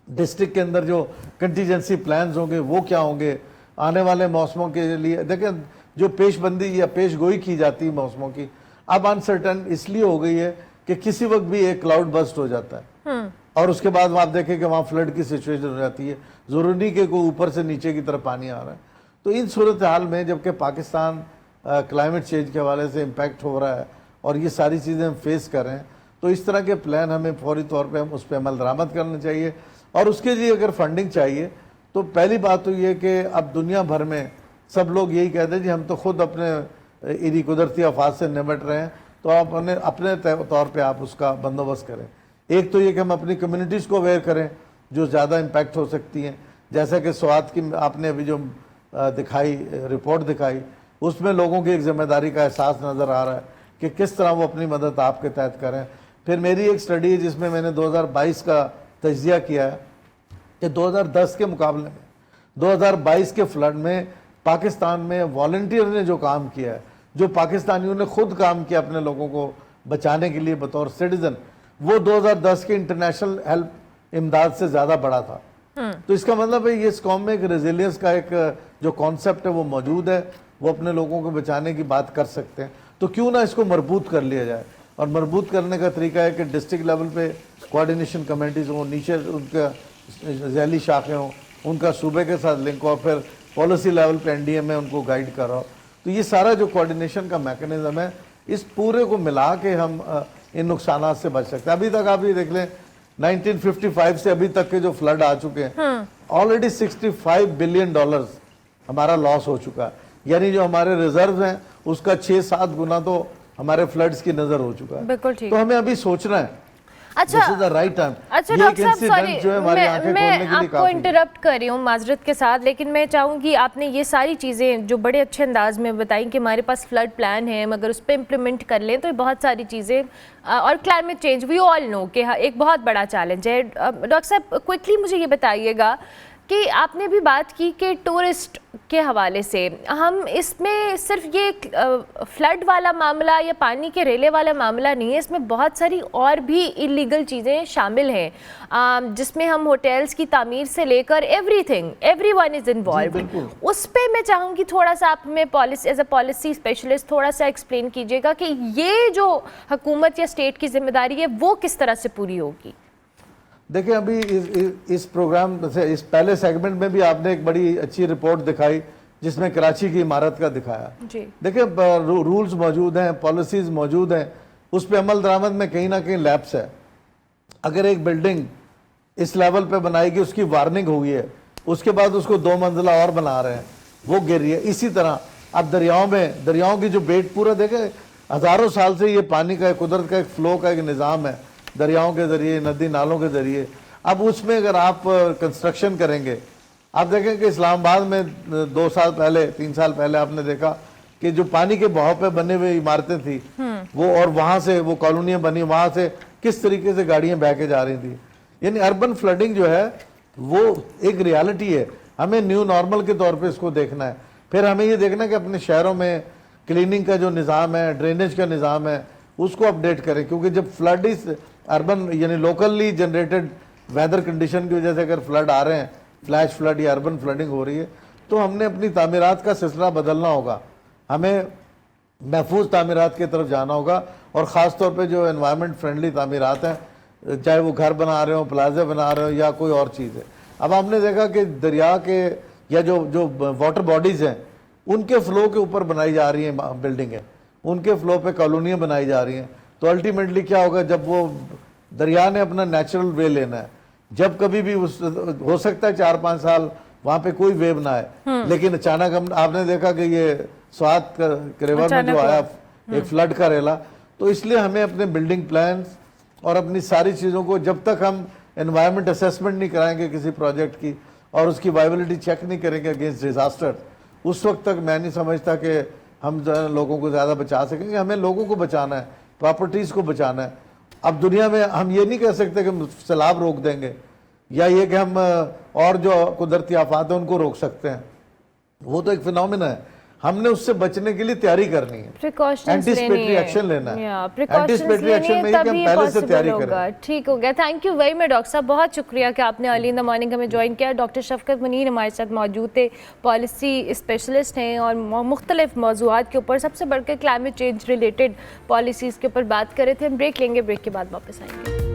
डिस्ट्रिक्ट के अंदर जो कंटीजेंसी प्लान्स होंगे वो क्या होंगे आने वाले मौसमों के लिए। देखें जो पेशबंदी या पेश गोई की जाती है मौसमों की, अब अनसर्टन इसलिए हो गई है कि किसी वक्त भी एक क्लाउड बस्ट हो जाता है और उसके बाद आप देखें कि वहाँ फ्लड की सिचुएशन हो जाती है, ज़रूरी नहीं कि कोई ऊपर से नीचे की तरफ पानी आ रहा है। तो इन सूरत हाल में जबकि पाकिस्तान क्लाइमेट चेंज के हवाले से इम्पैक्ट हो रहा है और ये सारी चीज़ें हम फेस कर रहे हैं, तो इस तरह के प्लान हमें फौरी तौर पे हम उस पर अमल दरामद करना चाहिए। और उसके लिए अगर फंडिंग चाहिए तो पहली बात तो ये कि अब दुनिया भर में सब लोग यही कहते हैं जी हम तो खुद अपने इन्हीं कुदरती आफात से निपट रहे हैं, तो आप अपने तौर पे आप उसका बंदोबस्त करें। एक तो ये कि हम अपनी कम्युनिटीज़ को अवेयर करें जो ज़्यादा इम्पैक्ट हो सकती हैं, जैसा कि स्वात की आपने अभी जो दिखाई रिपोर्ट दिखाई, उसमें लोगों की एक जिम्मेदारी का एहसास नज़र आ रहा है कि किस तरह वो अपनी मदद आपके तहत करें। फिर मेरी एक स्टडी है जिसमें मैंने 2022 का तजिया किया है कि 2010 के मुकाबले में 2022 के फ्लड में पाकिस्तान में वॉलंटियर ने जो काम किया है, जो पाकिस्तानियों ने खुद काम किया अपने लोगों को बचाने के लिए बतौर सिटीजन, वो 2010 के इंटरनेशनल हेल्प इमदाद से ज़्यादा बड़ा था। तो इसका मतलब है ये इस कौम में एक रेजिलियंस का एक जो कॉन्सेप्ट है वो मौजूद है, वो अपने लोगों को बचाने की बात कर सकते हैं। तो क्यों ना इसको मरबूत कर लिया जाए, और मरबूत करने का तरीका है कि डिस्ट्रिक्ट लेवल पे कोऑर्डिनेशन कमेटीज़ हों, नीचे उनका झैली शाखें हों, उनका सूबे के साथ लिंक हो, और फिर पॉलिसी लेवल पे NDA में उनको गाइड कर रहा हो। तो ये सारा जो कोऑर्डिनेशन का मैकेनिज्म है, इस पूरे को मिला के हम इन नुकसानात से बच सकते हैं। अभी तक आप ये देख लें 1955 से अभी तक के जो फ्लड आ चुके हैं, ऑलरेडी $65 बिलियन हमारा लॉस हो चुका है, यानी जो हमारे रिजर्व हैं उसका 6-7 गुना तो हमारे फ्लड्स की नजर हो चुका है। बिल्कुल ठीक। तो हमें अभी सोचना है अच्छा राइट टाइम। अच्छा डॉक्टर साहब सॉरी मैं आपको इंटरप्ट कर रही हूँ माजरत के साथ, लेकिन मैं चाहूँगी आपने ये सारी चीज़ें जो बड़े अच्छे अंदाज में बताई कि हमारे पास फ्लड प्लान है, मगर उस पर इम्प्लीमेंट कर लें तो ये बहुत सारी चीज़ें, और climate change we all know कि एक बहुत बड़ा चैलेंज है। डॉक्टर साहब क्विकली मुझे ये बताइएगा कि आपने भी बात की कि टूरिस्ट के हवाले से हम इसमें सिर्फ ये फ्लड वाला मामला या पानी के रेले वाला मामला नहीं है, इसमें बहुत सारी और भी इलीगल चीज़ें शामिल हैं, जिसमें हम होटल्स की तामीर से लेकर एवरीथिंग, एवरीवन इज़ इन्वॉल्व। उस पर मैं चाहूँगी थोड़ा सा आप हमें policy as a policy specialist थोड़ा सा एक्सप्लेन कीजिएगा कि ये जो हुकूमत या स्टेट की जिम्मेदारी है वो किस तरह से पूरी होगी। देखिए अभी इस प्रोग्राम से इस पहले सेगमेंट में भी आपने एक बड़ी अच्छी रिपोर्ट दिखाई जिसमें कराची की इमारत का दिखाया। देखिए रूल्स मौजूद हैं, पॉलिसीज मौजूद हैं, उस पर अमल दरामद में कहीं ना कहीं लैप्स है। अगर एक बिल्डिंग इस लेवल पे बनाएगी, उसकी वार्निंग हुई है, उसके बाद उसको 2 मंजिला और बना रहे हैं, वो गिर रही है। इसी तरह अब दरियाओं की जो बेट पूरा देखे, हज़ारों साल से ये पानी का कुदरत का एक फ्लो का एक निज़ाम है, दरियाओं के ज़रिए, नदी नालों के ज़रिए। अब उसमें अगर आप कंस्ट्रक्शन करेंगे, आप देखें कि इस्लामाबाद में 2 साल पहले 3 साल पहले आपने देखा कि जो पानी के बहाव पे बने हुए इमारतें थी वो, और वहाँ से वो कॉलोनियाँ बनी, वहाँ से किस तरीके से गाड़ियाँ बह के जा रही थी। यानी अर्बन फ्लडिंग जो है वो एक रियलिटी है, हमें न्यू नॉर्मल के तौर पर इसको देखना है। फिर हमें ये देखना है कि अपने शहरों में क्लीनिंग का जो निज़ाम है, ड्रेनेज का निज़ाम है, उसको अपडेट करें, क्योंकि जब फ्लड इस अर्बन यानी लोकली जनरेटेड वेदर कंडीशन की वजह से अगर फ्लड आ रहे हैं, फ्लैश फ्लड या अर्बन फ्लडिंग हो रही है, तो हमने अपनी तामीरात का सिलसिला बदलना होगा, हमें महफूज तामीरात की तरफ जाना होगा, और ख़ास तौर पे जो एनवायरनमेंट फ्रेंडली तामीरात हैं, चाहे वो घर बना रहे हो, प्लाजा बना रहे हो या कोई और चीज़ है। अब हमने देखा कि दरिया के या जो वाटर बॉडीज़ हैं उनके फ़्लो के ऊपर बनाई जा रही हैं बिल्डिंगें, उनके फ़्लो पे कॉलोनियाँ बनाई जा रही हैं। तो अल्टीमेटली क्या होगा, जब वो दरिया ने अपना नेचुरल वे लेना है, जब कभी भी हो सकता है 4-5 साल वहाँ पे कोई वेव ना आए, लेकिन अचानक आपने देखा कि ये स्वात करेवा में जो आया एक फ्लड का रेला, तो इसलिए हमें अपने बिल्डिंग प्लान्स और अपनी सारी चीज़ों को, जब तक हम एनवायरनमेंट असेसमेंट नहीं कराएंगे किसी प्रोजेक्ट की और उसकी वायबिलिटी चेक नहीं करेंगे अगेंस्ट डिजास्टर, उस वक्त तक मैं नहीं समझता कि हम लोगों को ज़्यादा बचा सकेंगे। हमें लोगों को बचाना है, प्रॉपर्टीज़ को बचाना है। अब दुनिया में हम ये नहीं कह सकते कि सैलाब रोक देंगे या ये कि हम और जो कुदरती आफात हैं उनको रोक सकते हैं, वो तो एक फिनोमिना है। हमने उससे बचने के लिए तैयारी करनी है, एंटीसिपेटरी एक्शन लेना है। एंटीसिपेटरी एक्शन में हम पहले से तैयारी करें। ठीक हो गया, thank you very much doctor साहब, बहुत शुक्रिया कि आपने अर्ली इन द मॉर्निंग हमें ज्वाइन किया। डॉक्टर शफकत मुनीर हमारे साथ मौजूद थे, पॉलिसी स्पेशलिस्ट हैं और मुख्तलिफ मौज़ूआत के ऊपर, सबसे बढ़कर क्लाइमेट चेंज रिलेटेड पॉलिसीज़ के ऊपर बात कर रहे थे। हम ब्रेक लेंगे, ब्रेक के बाद वापस आएंगे।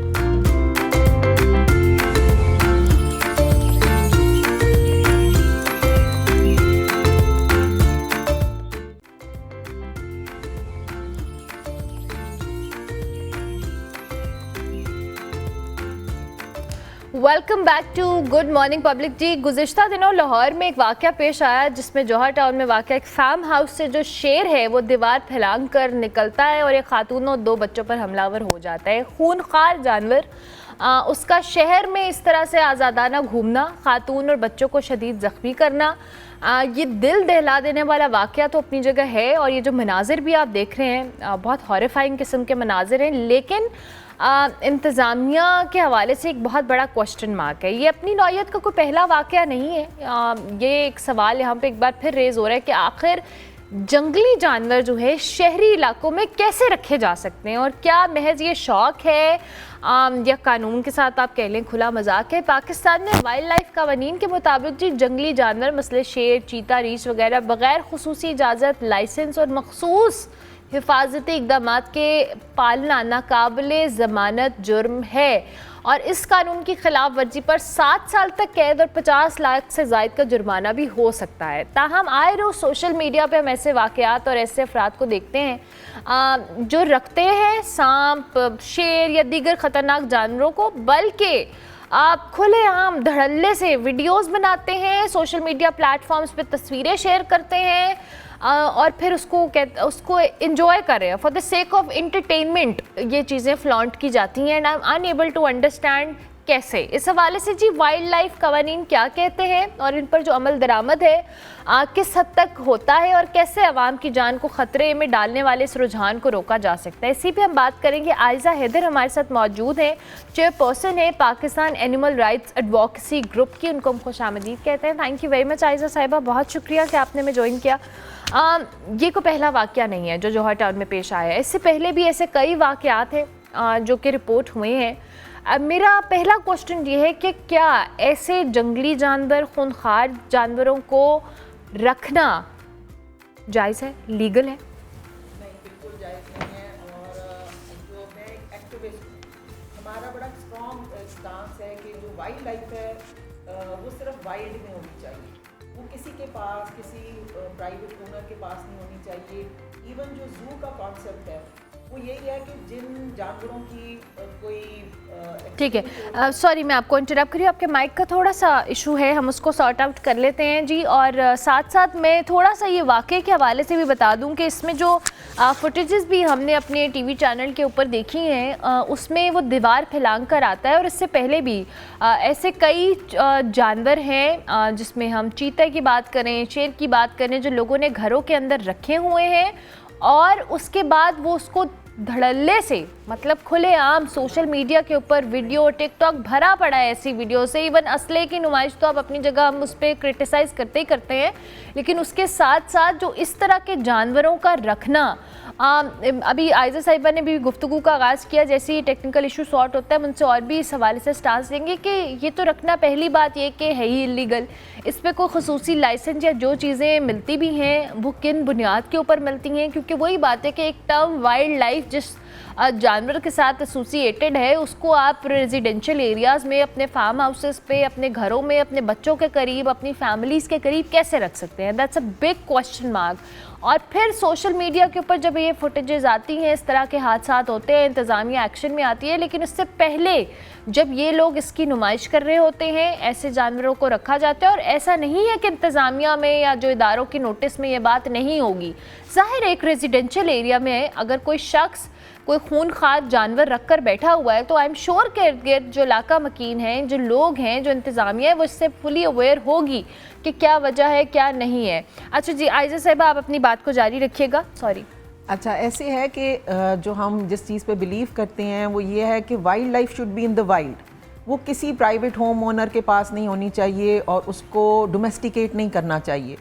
Welcome back to good morning public ji. गुज़िश्ता दिनों लाहौर में एक वाक़या पेश आया जिसमें जौहर टाउन में वाक़या एक फार्म हाउस से जो शेर है वो दीवार फैलांग कर निकलता है और एक खातून और 2 बच्चों पर हमलावर हो जाता है। खूनखार जानवर, उसका शहर में इस तरह से आज़ादाना घूमना, खातून और बच्चों को शदीद ज़ख्मी करना, ये दिल दहला देने वाला वाक़या तो अपनी जगह है। और ये जो मनाजिर भी आप देख रहे हैं बहुत हॉरिफाइंग किस्म के मनाजिर हैं, लेकिन इंतज़ामिया के हवाले से एक बहुत बड़ा क्वेश्चन मार्क है। ये अपनी नौयत का कोई पहला वाक़या नहीं है। ये एक सवाल यहाँ पे एक बार फिर रेज़ हो रहा है कि आखिर जंगली जानवर जो है शहरी इलाकों में कैसे रखे जा सकते हैं, और क्या महज ये शौक़ है या कानून के साथ आप कह लें खुला मजाक है। पाकिस्तान में वाइल्ड लाइफ कवानीन के मुताबिक जी जंगली जानवर मसले शेर, चीता, रीछ वगैरह बग़ैर खुसूसी इजाज़त, लाइसेंस और मखसूस हिफाजती इक़दामात के पालना नाकाबिले ज़मानत जुर्म है और इस कानून की खिलाफ वर्जी पर 7 साल तक कैद और 50 लाख से ज़ायद का जुर्माना भी हो सकता है। ताहम आए रोज़ सोशल मीडिया पे हम ऐसे वाक़यात और ऐसे अफराद को देखते हैं जो रखते हैं सांप, शेर या दीगर ख़तरनाक जानवरों को, बल्कि आप खुलेआम धड़ल्ले से वीडियोस बनाते हैं, सोशल मीडिया प्लेटफॉर्म्स पे तस्वीरें शेयर करते हैं और फिर उसको एंजॉय कर रहे हैं for the sake of entertainment. ये चीज़ें फ्लॉन्ट की जाती हैं and I am unable to understand कैसे। इस हवाले से जी वाइल्ड लाइफ कवानीन क्या कहते हैं और इन पर जो अमल दरामद है किस हद तक होता है और कैसे अवाम की जान को ख़तरे में डालने वाले इस रुझान को रोका जा सकता है, इसी पे हम बात करेंगे। आयज़ा हैदर हमारे साथ मौजूद हैं, चेयरपर्सन है Pakistan animal rights advocacy group की, उनको हम खुशामदीद कहते हैं। Thank you very much Aiza साहिबा, बहुत शुक्रिया कि आपने हमें ज्वाइन किया। ये कोई पहला वाक़या नहीं है जो जौहर टाउन में पेश आया है, इससे पहले भी ऐसे कई वाक़यात हैं जो कि रिपोर्ट हुए हैं। अब मेरा पहला क्वेश्चन ये है कि क्या ऐसे जंगली जानवर, खूनखार जानवरों को रखना जायज़ है, लीगल है? नहीं, बिल्कुल जायज़ नहीं है। और जो मैं एक एक्टिविस्ट हूँ, हमारा बड़ा स्ट्रॉन्ग स्टांस है कि जो वाइल्ड लाइफ है वो सिर्फ वाइल्ड में होनी चाहिए, वो किसी के पास, किसी प्राइवेट ओनर के पास नहीं होनी चाहिए। इवन जो जू का कॉन्सेप्ट है वो यही है कि जिन जानवरों की कोई ठीक है, सॉरी मैं आपको इंटरप्ट करी, आपके माइक का थोड़ा सा इशू है, हम उसको सॉर्ट आउट कर लेते हैं जी। और साथ साथ मैं थोड़ा सा ये वाक़े के हवाले से भी बता दूं कि इसमें जो फुटेजेस भी हमने अपने टीवी चैनल के ऊपर देखी हैं उसमें वो दीवार फैलांग कर आता है और इससे पहले भी ऐसे कई जानवर हैं जिसमें हम चीते की बात करें, शेर की बात करें, जो लोगों ने घरों के अंदर रखे हुए हैं और उसके बाद वो उसको धड़ल्ले से, मतलब खुलेआम सोशल मीडिया के ऊपर वीडियो, टिकटॉक भरा पड़ा है ऐसी वीडियो से। इवन असले की नुमाइश तो आप अपनी जगह हम उस पर क्रिटिसाइज़ करते ही करते हैं, लेकिन उसके साथ साथ जो इस तरह के जानवरों का रखना, अभी आयज़ा साहिबा ने भी गुफ्तगू का आगाज़ किया, जैसे ही टेक्निकल इशू सॉर्ट होता है हम उनसे और भी इस हवाले से स्टांस देंगे कि ये तो रखना, पहली बात ये कि है ही इलीगल, इस पर कोई खसूसी लाइसेंस या जो चीज़ें मिलती भी हैं वो किन बुनियाद के ऊपर मिलती हैं, क्योंकि वही बात है कि एक टर्म वाइल्ड लाइफ जिस जानवर के साथ एसोसिएटेड है उसको आप रेजिडेंशियल एरियाज़ में, अपने फार्म हाउसेस पे, अपने घरों में, अपने बच्चों के करीब, अपनी फैमिलीज़ के करीब कैसे रख सकते हैं? That's a big question mark. और फिर सोशल मीडिया के ऊपर जब ये फुटेजेस आती हैं, इस तरह के हादसात होते हैं, इंतज़ामिया एक्शन में आती है, लेकिन उससे पहले जब ये लोग इसकी नुमाइश कर रहे होते हैं, ऐसे जानवरों को रखा जाता है। और ऐसा नहीं है कि इंतज़ामिया में या जो इदारों की नोटिस में ये बात नहीं होगी, ज़ाहिर एक रेजिडेंशियल एरिया में अगर कोई शख्स कोई खूनखार जानवर रख कर बैठा हुआ है तो आई एम श्योर के इर्द गिर्द जो इलाका मकीन हैं, जो लोग हैं, जो इंतज़ामिया है, वो इससे फुली अवेयर होगी कि क्या वजह है, क्या नहीं है। अच्छा जी आयज़ा साहिबा, आप अपनी बात को जारी रखिएगा। सॉरी। अच्छा, ऐसे है कि जो हम जिस चीज़ पे बिलीव करते हैं वो ये है कि wild life should be in the wild, वो किसी प्राइवेट होम ओनर के पास नहीं होनी चाहिए और उसको डोमेस्टिकेट नहीं करना चाहिए।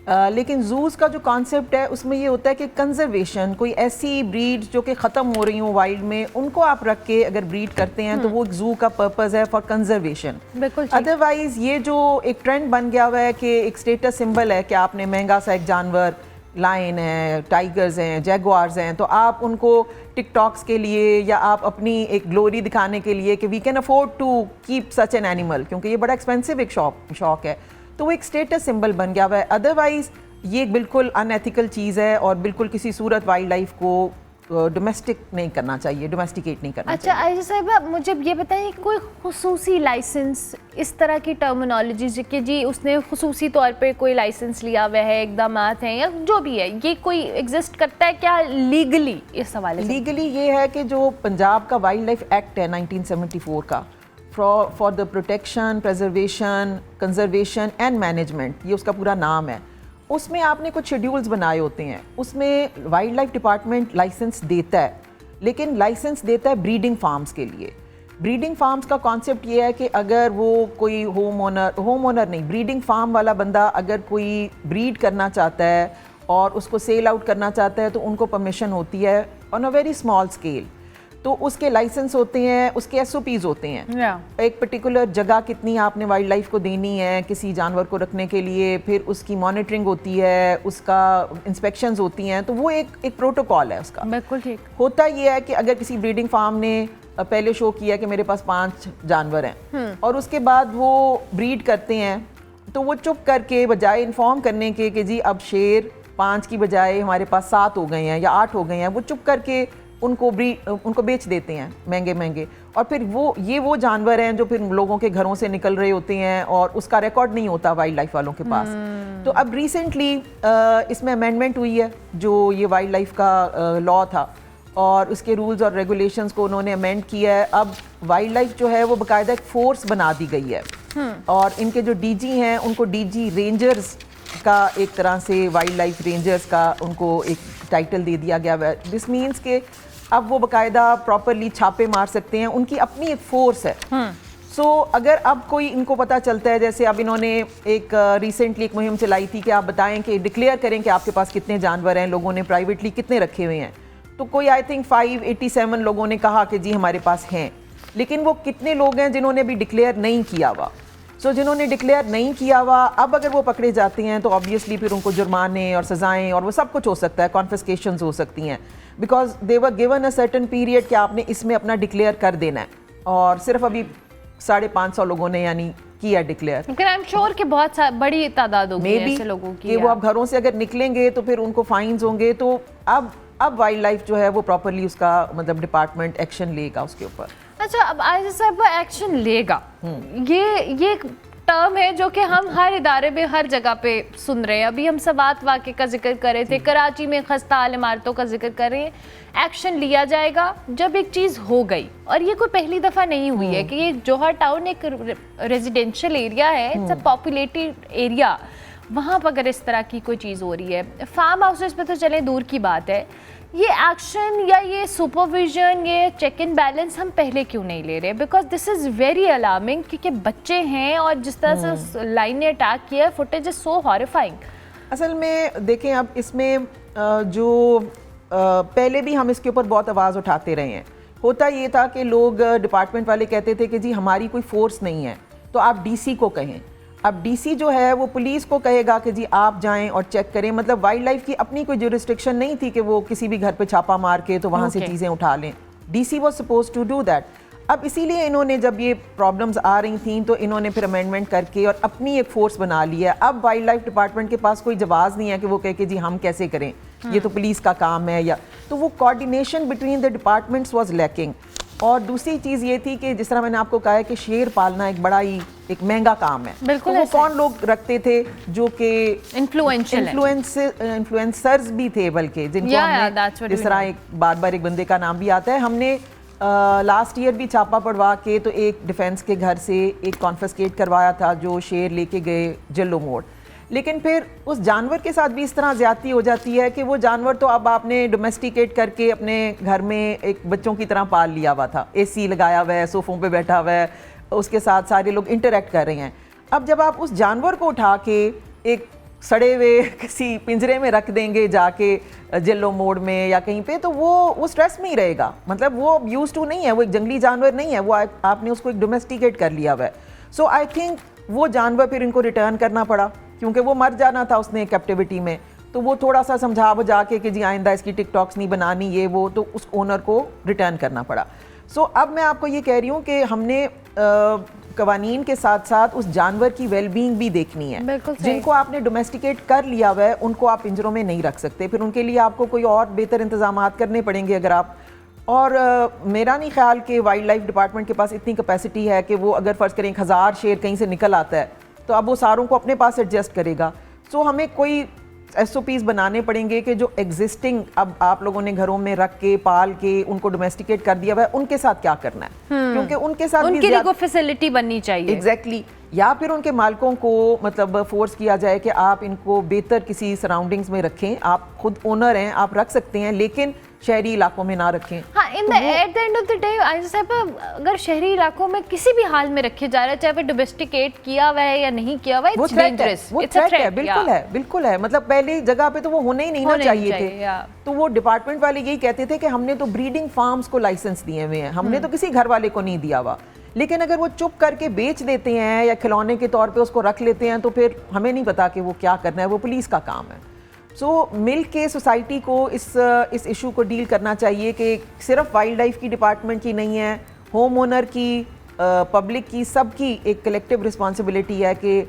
लेकिन जूस का जो कॉन्सेप्ट है उसमें ये होता है कि कंजर्वेशन, कोई ऐसी ब्रीड जो कि ख़त्म हो रही हो वाइल्ड में, उनको आप रख के अगर ब्रीड करते हैं तो वो एक जू का पर्पज़ है फॉर कंजर्वेशन। बिल्कुल। अदरवाइज़ ये जो एक ट्रेंड बन गया हुआ है कि एक स्टेटस सिंबल है कि आपने महंगा सा एक जानवर, लायन है, टाइगर्स हैं, जैगुआर्स हैं, तो आप उनको टिकटॉक्स के लिए या आप अपनी एक ग्लोरी दिखाने के लिए कि we can afford to keep such an animal, क्योंकि ये बड़ा एक्सपेंसिव एक शौक है, तो वो एक स्टेटस सिंबल बन गया हुआ है। अदरवाइज ये बिल्कुल अनएथिकल चीज़ है और बिल्कुल किसी सूरत वाइल्ड लाइफ को डोमेस्टिक नहीं करना चाहिए, डोमेस्टिकेट नहीं करना चाहिए। अच्छा आयशा साहिबा, मुझे ये बताइए कोई खुसूसी लाइसेंस, इस तरह की टर्मिनोलॉजी कि जी उसने खुसूसी तौर पे कोई लाइसेंस लिया हुआ है, इक़दामात हैं या जो भी है, ये कोई एग्जिस्ट करता है क्या लीगली? इस हवाले से लीगली ये है कि जो पंजाब का वाइल्ड लाइफ एक्ट है 1974 का, for the protection, preservation, conservation and management, ये उसका पूरा नाम है। उसमें आपने कुछ शेड्यूल्स बनाए होते हैं, उसमें वाइल्ड लाइफ डिपार्टमेंट लाइसेंस देता है, लेकिन लाइसेंस देता है ब्रीडिंग फार्म्स के लिए। ब्रीडिंग फार्म्स का कॉन्सेप्ट ये है कि अगर वो कोई होम ओनर नहीं, ब्रीडिंग फार्म वाला बंदा अगर कोई ब्रीड करना चाहता है और उसको सेल आउट करना चाहता है तो उनको परमिशन होती है on a very small scale, तो उसके लाइसेंस होते हैं, उसके SOPs होते हैं। एक पर्टिकुलर जगह कितनी आपने वाइल्ड लाइफ को देनी है किसी जानवर को रखने के लिए, फिर उसकी मॉनिटरिंग होती है, उसका इंस्पेक्शंस होती हैं, तो वो एक प्रोटोकॉल है उसका। बिल्कुल ठीक। होता ये है कि अगर किसी ब्रीडिंग फार्म ने पहले शो किया कि मेरे पास 5 जानवर हैं और उसके बाद वो ब्रीड करते हैं, तो वो चुप करके बजाय इन्फॉर्म करने के कि जी अब शेर 5 की बजाय हमारे पास 7 हो गए हैं या 8 हो गए हैं, वो चुप करके उनको बेच देते हैं महंगे, और फिर वो जानवर हैं जो फिर लोगों के घरों से निकल रहे होते हैं और उसका रिकॉर्ड नहीं होता वाइल्ड लाइफ वालों के पास। तो अब रिसेंटली इसमें अमेंडमेंट हुई है, जो ये वाइल्ड लाइफ का लॉ था और उसके रूल्स और रेगुलेशंस को उन्होंने अमेंड किया है। अब वाइल्ड लाइफ जो है वो बाकायदा एक फोर्स बना दी गई है और इनके जो DG हैं उनको DG रेंजर्स का, एक तरह से वाइल्ड लाइफ रेंजर्स का उनको एक टाइटल दे दिया गया है। दिस मीन्स के अब वो बाकायदा प्रॉपरली छापे मार सकते हैं, उनकी अपनी एक फोर्स है। सो अगर अब कोई इनको पता चलता है, जैसे अब इन्होंने एक रिसेंटली एक मुहिम चलाई थी कि आप बताएं कि डिक्लेयर करें कि आपके पास कितने जानवर हैं, लोगों ने प्राइवेटली कितने रखे हुए हैं, तो कोई आई थिंक 587 लोगों ने कहा कि जी हमारे पास हैं, लेकिन वो कितने लोग हैं जिन्होंने अभी डिक्लेयर नहीं किया हुआ। सो जिन्होंने डिक्लेयर नहीं किया हुआ, अब अगर वो पकड़े जाते हैं तो ऑब्वियसली फिर उनको जुर्माने और सज़ाएं और वो सब कुछ हो सकता है, कॉन्फिस्केशंस हो सकती हैं, because they were given a certain period कि आपने इसमें अपना डिक्लेयर कर देना है, और सिर्फ अभी 550 लोगों ने यानी किया डिक्लेयर। लेकिन आई एम श्योर कि बहुत बड़ी तादाद होगी ऐसे लोगों की, कि वो अब घरों से अगर निकलेंगे तो फिर उनको फाइन्स होंगे। तो अब वाइल्ड लाइफ जो है वो प्रॉपरली उसका मतलब डिपार्टमेंट एक्शन लेगा उसके ऊपर। अच्छा, अब आयशा साहब एक्शन लेगा, ये टर्म है जो कि हम हर इदारे में हर जगह पे सुन रहे हैं। अभी हम सवात वाक़े का जिक्र कर रहे थे, कराची में खस्ता हाल इमारतों का जिक्र कर रहे हैं। एक्शन लिया जाएगा जब एक चीज़ हो गई, और ये कोई पहली दफ़ा नहीं हुई है कि ये जौहर टाउन एक रेजिडेंशियल एरिया है, इट्स अ पॉपुलेटेड एरिया, वहाँ पर अगर इस तरह की कोई चीज़ हो रही है, फार्म हाउसेस पे तो चले दूर की बात है, ये एक्शन या ये सुपरविजन, ये चेक एंड बैलेंस हम पहले क्यों नहीं ले रहे? Because this is very alarming, क्योंकि बच्चे हैं और जिस तरह से लाइन ने अटैक किया, फुटेज इज सो हॉरिफाइंग। असल में देखें, अब इसमें जो पहले भी हम इसके ऊपर बहुत आवाज़ उठाते रहे हैं। होता ये था कि लोग डिपार्टमेंट वाले कहते थे कि जी हमारी कोई फोर्स नहीं है, तो आप DC को कहें। अब DC जो है वो पुलिस को कहेगा कि जी आप जाएं और चेक करें। मतलब वाइल्ड लाइफ की अपनी कोई जुरिस्डिक्शन नहीं थी कि वो किसी भी घर पे छापा मार के तो वहाँ से चीज़ें उठा लें। DC was suppose to do that. अब इसीलिए इन्होंने, जब ये प्रॉब्लम्स आ रही थी तो इन्होंने फिर अमेंडमेंट करके और अपनी एक फोर्स बना ली है। अब वाइल्ड लाइफ डिपार्टमेंट के पास कोई जवाब नहीं है कि वो कहे कि जी हम कैसे करें, ये तो पुलिस का काम है, या तो वो coordination between the departments was lacking. और दूसरी चीज़ ये थी कि जिस तरह मैंने आपको कहा है कि शेर पालना एक बड़ा ही एक महंगा काम है। बिल्कुल। तो वो कौन लोग रखते थे जो कि इन्फ्लुएंसर्स भी थे, बल्कि जिनको जिस तरह एक बार एक बंदे का नाम भी आता है। हमने लास्ट ईयर भी छापा पड़वा के तो एक डिफेंस के घर से एक कॉन्फिस्केट करवाया था जो शेर लेके गए जल्लो मोड़। लेकिन फिर उस जानवर के साथ भी इस तरह ज़्यादती हो जाती है कि वो जानवर तो अब आपने डोमेस्टिकेट करके अपने घर में एक बच्चों की तरह पाल लिया हुआ था, AC लगाया हुआ है, सोफ़ों पे बैठा हुआ है, उसके साथ सारे लोग इंटरेक्ट कर रहे हैं। अब जब आप उस जानवर को उठा के एक सड़े हुए किसी पिंजरे में रख देंगे जाके जेलो मोड़ में या कहीं पे, तो वो स्ट्रेस में ही रहेगा। मतलब वो यूज टू नहीं है, वो एक जंगली जानवर नहीं है, वो आपने उसको एक डोमेस्टिकेट कर लिया हुआ है। सो आई थिंक वो जानवर फिर इनको रिटर्न करना पड़ा, क्योंकि वो मर जाना था उसने कैप्टिविटी में, तो वो थोड़ा सा समझा बुझा के कि जी आइंदा इसकी टिकटॉक्स नहीं बनानी ये वो, तो उस ओनर को रिटर्न करना पड़ा। सो अब मैं आपको ये कह रही हूँ कि हमने कवानीन के साथ साथ उस जानवर की वेलबींग भी देखनी है। जिनको आपने डोमेस्टिकेट कर लिया हुआ है उनको आप पिंजरों में नहीं रख सकते, फिर उनके लिए आपको कोई और बेहतर इंतजाम करने पड़ेंगे अगर आप। और मेरा नहीं ख्याल कि वाइल्ड लाइफ डिपार्टमेंट के पास इतनी कैपेसिटी है कि वो अगर फ़र्ज़ करें 1000 शेर कहीं से निकल आता है तो अब वो सारों को अपने पास एडजस्ट करेगा। सो हमें कोई SOPs बनाने पड़ेंगे कि जो एग्जिस्टिंग अब आप लोगों ने घरों में रख के पाल के उनको डोमेस्टिकेट कर दिया हुआ है उनके साथ क्या करना है, क्योंकि उनके साथ उनके लिए कोई फैसिलिटी बननी चाहिए। एग्जैक्टली या फिर उनके मालिकों को मतलब फोर्स किया जाए कि आप इनको बेहतर किसी सराउंडिंग्स में रखें, आप खुद ओनर हैं आप रख सकते हैं लेकिन शहरी इलाकों में ना रखें। हाँ, at the end of the day Ayesha साहब, अगर शहरी इलाकों में किसी भी हाल में रखे जा रहे हैं, चाहे वो डोमेस्टिकेट किया हुआ है या नहीं किया हुआ है, वो थ्रेट है, बिल्कुल है। मतलब पहली जगह पे तो वो होने ही नहीं ना चाहिए थे। तो वो डिपार्टमेंट वाले यही कहते थे कि हमने तो ब्रीडिंग फार्म्स को लाइसेंस दिए हुए हैं, हमने तो किसी घर वाले को नहीं दिया हुआ। लेकिन अगर वो चुप करके बेच देते हैं या खिलौने के तौर पे उसको रख लेते हैं तो फिर हमें नहीं पता कि वो क्या करना है, वो पुलिस का काम है। सो मिल के सोसाइटी को इस इशू को डील करना चाहिए कि सिर्फ वाइल्ड लाइफ की डिपार्टमेंट की नहीं है, होम ओनर की, पब्लिक की, सबकी एक कलेक्टिव रिस्पॉन्सिबिलिटी है कि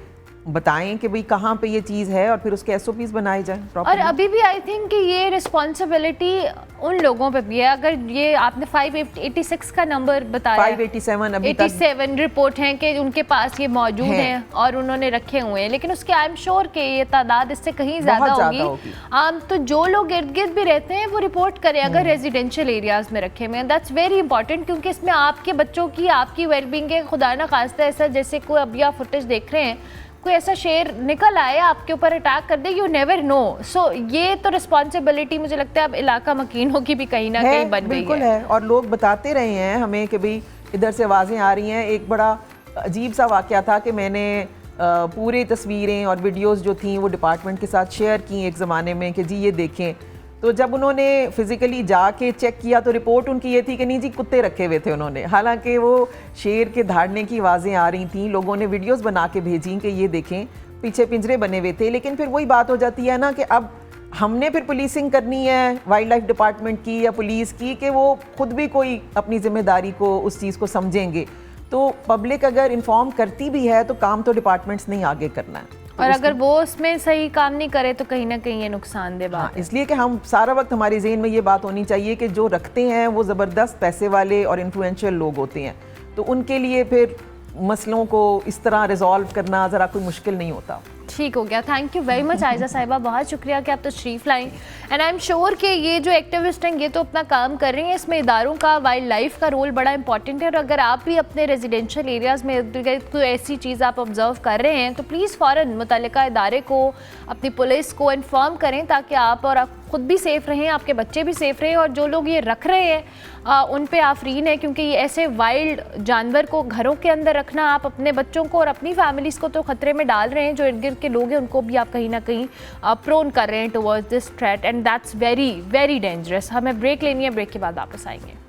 बताएं कि भाई कहाँ पे ये चीज़ है और फिर उसके SOPs बनाए जाएं। और अभी भी आई थिंक कि ये रिस्पॉन्सिबिलिटी उन लोगों पे भी है। अगर ये आपने 586 का नंबर बताया, 587 अभी 87 रिपोर्ट हैं कि उनके पास ये मौजूद हैं और उन्होंने रखे हुए हैं, लेकिन उसके आई एम श्योर कि ये तादाद इससे कहीं ज़्यादा होगी। तो जो लोग इर्द गिर्द भी रहते हैं वो रिपोर्ट करें अगर रेजिडेंशियल एरियाज़ में रखे हुए हैं। दैट्स वेरी इंपॉर्टेंट, क्योंकि इसमें आपके बच्चों की, आपकी वेलबींग के, खुदा ना खास्ता ऐसा जैसे कोई अभी आप फुटेज देख रहे हैं, कोई ऐसा शेर निकल आए आपके ऊपर अटैक कर दे, यू नेवर नो। सो ये तो रिस्पॉन्सिबिलिटी मुझे लगता है अब इलाका मकीनों की भी कहीं ना कहीं बन गई है। और लोग बताते रहे हैं हमें कि भाई इधर से आवाज़ें आ रही हैं। एक बड़ा अजीब सा वाक़या था कि मैंने पूरी तस्वीरें और वीडियोस जो थी वो डिपार्टमेंट के साथ शेयर की एक ज़माने में कि जी ये देखें। तो जब उन्होंने फिज़िकली जाके चेक किया तो रिपोर्ट उनकी ये थी कि नहीं जी कुत्ते रखे हुए थे उन्होंने, हालांकि वो शेर के दहाड़ने की आवाज़ें आ रही थी। लोगों ने वीडियोस बना के भेजी कि ये देखें पीछे पिंजरे बने हुए थे। लेकिन फिर वही बात हो जाती है ना कि अब हमने फिर पुलिसिंग करनी है वाइल्ड लाइफ डिपार्टमेंट की या पुलिस की कि वो खुद भी कोई अपनी जिम्मेदारी को उस चीज़ को समझेंगे। तो पब्लिक अगर इन्फॉर्म करती भी है तो काम तो डिपार्टमेंट्स ने आगे करना है, और अगर वो उसमें सही काम नहीं करे तो कहीं ना कहीं ये नुकसानदेह बात है। इसलिए कि हम सारा वक्त हमारे ज़हन में ये बात होनी चाहिए कि जो रखते हैं वो ज़बरदस्त पैसे वाले और इन्फ्लुएंशियल लोग होते हैं, तो उनके लिए फिर मसलों को इस तरह रिजॉल्व करना ज़रा कोई मुश्किल नहीं होता। ठीक हो गया। Thank you very much Ayesha साहिबा, बहुत शुक्रिया कि आप तशरीफ़ लाएँ। एंड आई एम श्योर कि ये जो एक्टिविस्ट हैं ये तो अपना काम कर रही हैं, इसमें इदारों का, वाइल्ड लाइफ का रोल बड़ा इंपॉर्टेंट है। और अगर आप भी अपने रेजिडेंशियल एरियाज़ में कोई ऐसी चीज़ आप ऑब्जर्व कर रहे हैं तो प्लीज़ फ़ौरन मुतल्लिका इदारे को, अपनी पुलिस को इन्फॉर्म करें ताकि आप और आप खुद भी सेफ़ रहें, आपके बच्चे भी सेफ़ रहें, और जो लोग ये रख रहे हैं उन पे आफरीन है, क्योंकि ये ऐसे वाइल्ड जानवर को घरों के अंदर रखना आप अपने बच्चों को और अपनी फैमिलीज़ को तो ख़तरे में डाल रहे हैं। जो इर्द गिर्द के लोग हैं उनको भी आप कहीं ना कहीं प्रोन कर रहे हैं towards this threat, and that's very very dangerous. हमें ब्रेक लेनी है, ब्रेक के बाद वापस आएंगे।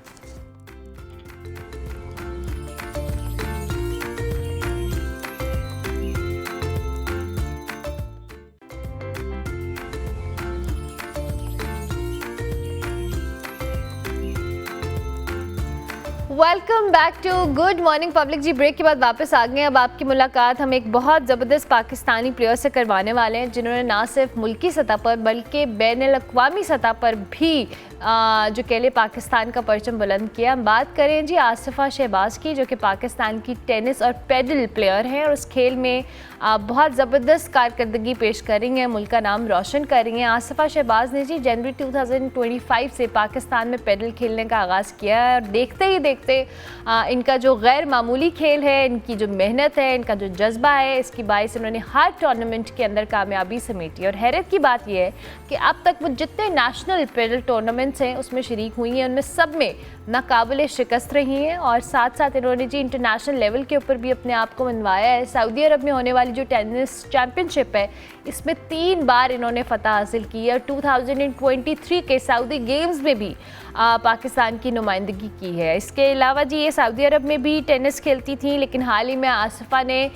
Welcome back to good morning public. जी ब्रेक के बाद वापस आ गए। अब आपकी मुलाकात हम एक बहुत ज़बरदस्त पाकिस्तानी प्लेयर से करवाने वाले हैं जिन्होंने ना सिर्फ मुल्की सतह पर बल्कि बैनुल-अक़वामी सतह पर भी जो कह ले पाकिस्तान का परचम बुलंद किया। हम बात करें जी आसिफा शहबाज की, जो कि पाकिस्तान की टेनिस और पैडल प्लेयर हैं और उस खेल में बहुत ज़बरदस्त कारकर्दगी पेश कर रही हैं, मुल्क का नाम रोशन कर रही हैं। आसिफा शहबाज ने जी जनवरी 2025 से पाकिस्तान में पैडल खेलने का आगाज़ किया है और देखते ही देखते इनका जो गैर मामूली खेल है, इनकी जो मेहनत है, इनका जो जज्बा है, इसकी बाइस इन्होंने हर टूर्नामेंट के अंदर कामयाबी समेटी। और हैरत की बात यह है कि अब तक वो जितने नेशनल पैडल टूर्नामेंट्स टूर्नामेंट्स हैं उसमें शरीक हुई हैं, उनमें सब में नाकाबिले शिकस्त रही हैं और साथ साथ इन्होंने जी इंटरनेशनल लेवल के ऊपर भी अपने आप को मनवाया है। सऊदी अरब में होने वाली जो टेनिस चैम्पियनशिप है इसमें 3 बार इन्होंने फतह हासिल की है और 2023 के सऊदी गेम्स में भी पाकिस्तान की नुमाइंदगी की है। इसके अलावा जी ये सऊदी अरब में भी टेनिस खेलती थी, लेकिन हाल ही में आसिफा ने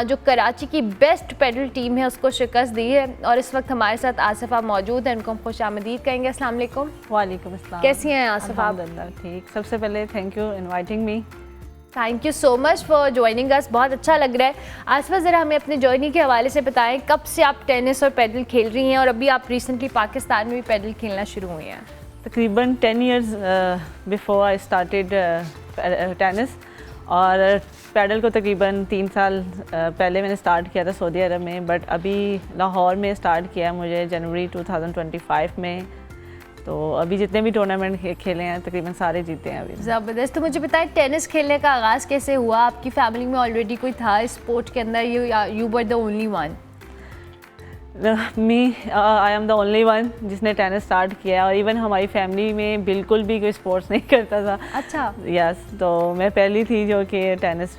जो कराची की बेस्ट पेडल टीम है उसको शिकस्त दी है और इस वक्त हमारे साथ आसिफा मौजूद है, उनको हम खुश आमदीद कहेंगे। अस्सलाम वालेकुम। वालेकुम अस्सलाम। कैसी हैं आसिफा आप? अल्हम्दुलिल्लाह ठीक। सबसे पहले thank you inviting me. Thank you so much for joining us, बहुत अच्छा लग रहा है। आसिफा ज़रा हमें अपने जर्नी के हवाले से बताएं, कब से आप टेनिस और पैडल खेल रही हैं और अभी आप रिसेंटली पाकिस्तान में भी पैडल खेलना शुरू हुई हैं? तकरीबन 10 years before I started tennis और पैडल को तकरीबन 3 साल पहले मैंने स्टार्ट किया था सऊदी अरब में, बट अभी लाहौर में स्टार्ट किया मुझे जनवरी 2025 में। तो अभी जितने भी टूर्नामेंट खेले हैं तकरीबन सारे जीते हैं अभी। ज़बरदस्त। तो मुझे बताएं टेनिस खेलने का आगाज़ कैसे हुआ? आपकी फैमिली में ऑलरेडी कोई था इस स्पोर्ट के अंदर, you were the only one? I am the only one जिसने टेनिस स्टार्ट किया और इवन हमारी फैमिली में बिल्कुल भी कोई स्पोर्ट्स नहीं करता था। अच्छा। यस, तो मैं पहली थी जो कि टेनिस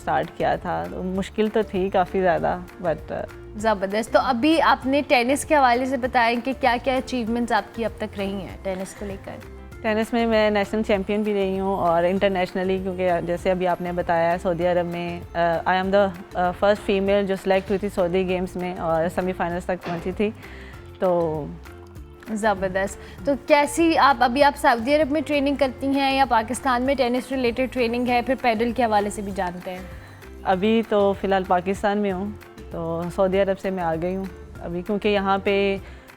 स्टार्ट किया था। तो मुश्किल तो थी काफ़ी ज़्यादा, बट ज़बरदस्त। तो अभी आपने टेनिस के हवाले से बताएं कि क्या क्या अचीवमेंट्स आपकी अब तक रही हैं टेनिस को लेकर? टेनिस में मैं नेशनल चैम्पियन भी रही हूँ और इंटरनेशनली, क्योंकि जैसे अभी आपने बताया सऊदी अरब में I am the first female जो सिलेक्ट हुई थी सऊदी गेम्स में और सेमीफाइनल्स तक पहुँची थी। तो ज़बरदस्त। तो कैसी आप सऊदी अरब में ट्रेनिंग करती हैं या पाकिस्तान में टेनिस रिलेटेड ट्रेनिंग है? फिर पैडल के हवाले से भी जानते हैं। अभी तो फ़िलहाल पाकिस्तान में हूँ, तो सऊदी अरब से मैं आ गई हूँ अभी, क्योंकि यहाँ पे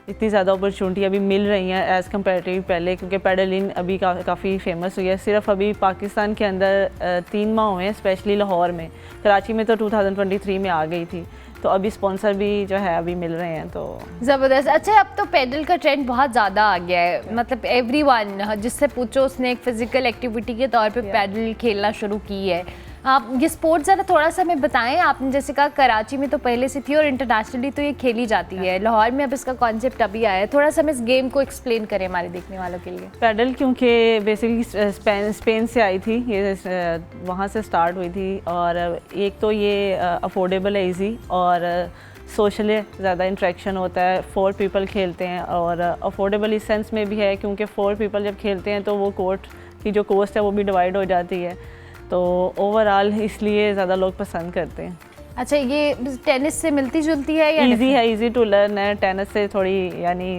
इतनी ज़्यादा अपॉर्चुनिटी अभी मिल रही हैं एज़ कम्पेरेटिव पहले, क्योंकि पैडलिंग अभी काफ़ी फेमस हुई है। सिर्फ अभी पाकिस्तान के अंदर 3 माह हुए हैं, स्पेशली लाहौर में। कराची में तो 2023 में आ गई थी, तो अभी स्पॉन्सर भी जो है अभी मिल रहे हैं। तो ज़बरदस्त। अच्छा, अब तो पैडल का ट्रेंड बहुत ज़्यादा आ गया है, मतलब एवरीवन जिससे पूछो उसने एक फ़िज़िकल एक्टिविटी के तौर पे पैडल खेलना शुरू की है। आप ये स्पोर्ट ज़रा थोड़ा सा हमें बताएं। आपने जैसे कहा कराची में तो पहले से थी और इंटरनेशनली तो ये खेली जाती है, लाहौर में अब इसका कॉन्सेप्ट अभी आया है, थोड़ा सा हम इस गेम को एक्सप्लेन करें हमारे देखने वालों के लिए। पैडल क्योंकि बेसिकली स्पेन से आई थी, ये वहाँ से स्टार्ट हुई थी और एक तो ये अफोर्डेबल है, ईजी और सोशली ज़्यादा इंट्रैक्शन होता है। 4 पीपल खेलते हैं और अफोर्डेबल इस सेंस में भी है क्योंकि 4 पीपल जब खेलते हैं तो वो कोर्ट की जो कॉस्ट है वो भी डिवाइड हो जाती है, तो ओवरऑल इसलिए ज़्यादा लोग पसंद करते हैं। अच्छा, ये टेनिस से मिलती जुलती है या इजी है? इजी टू लर्न है, टेनिस से थोड़ी यानी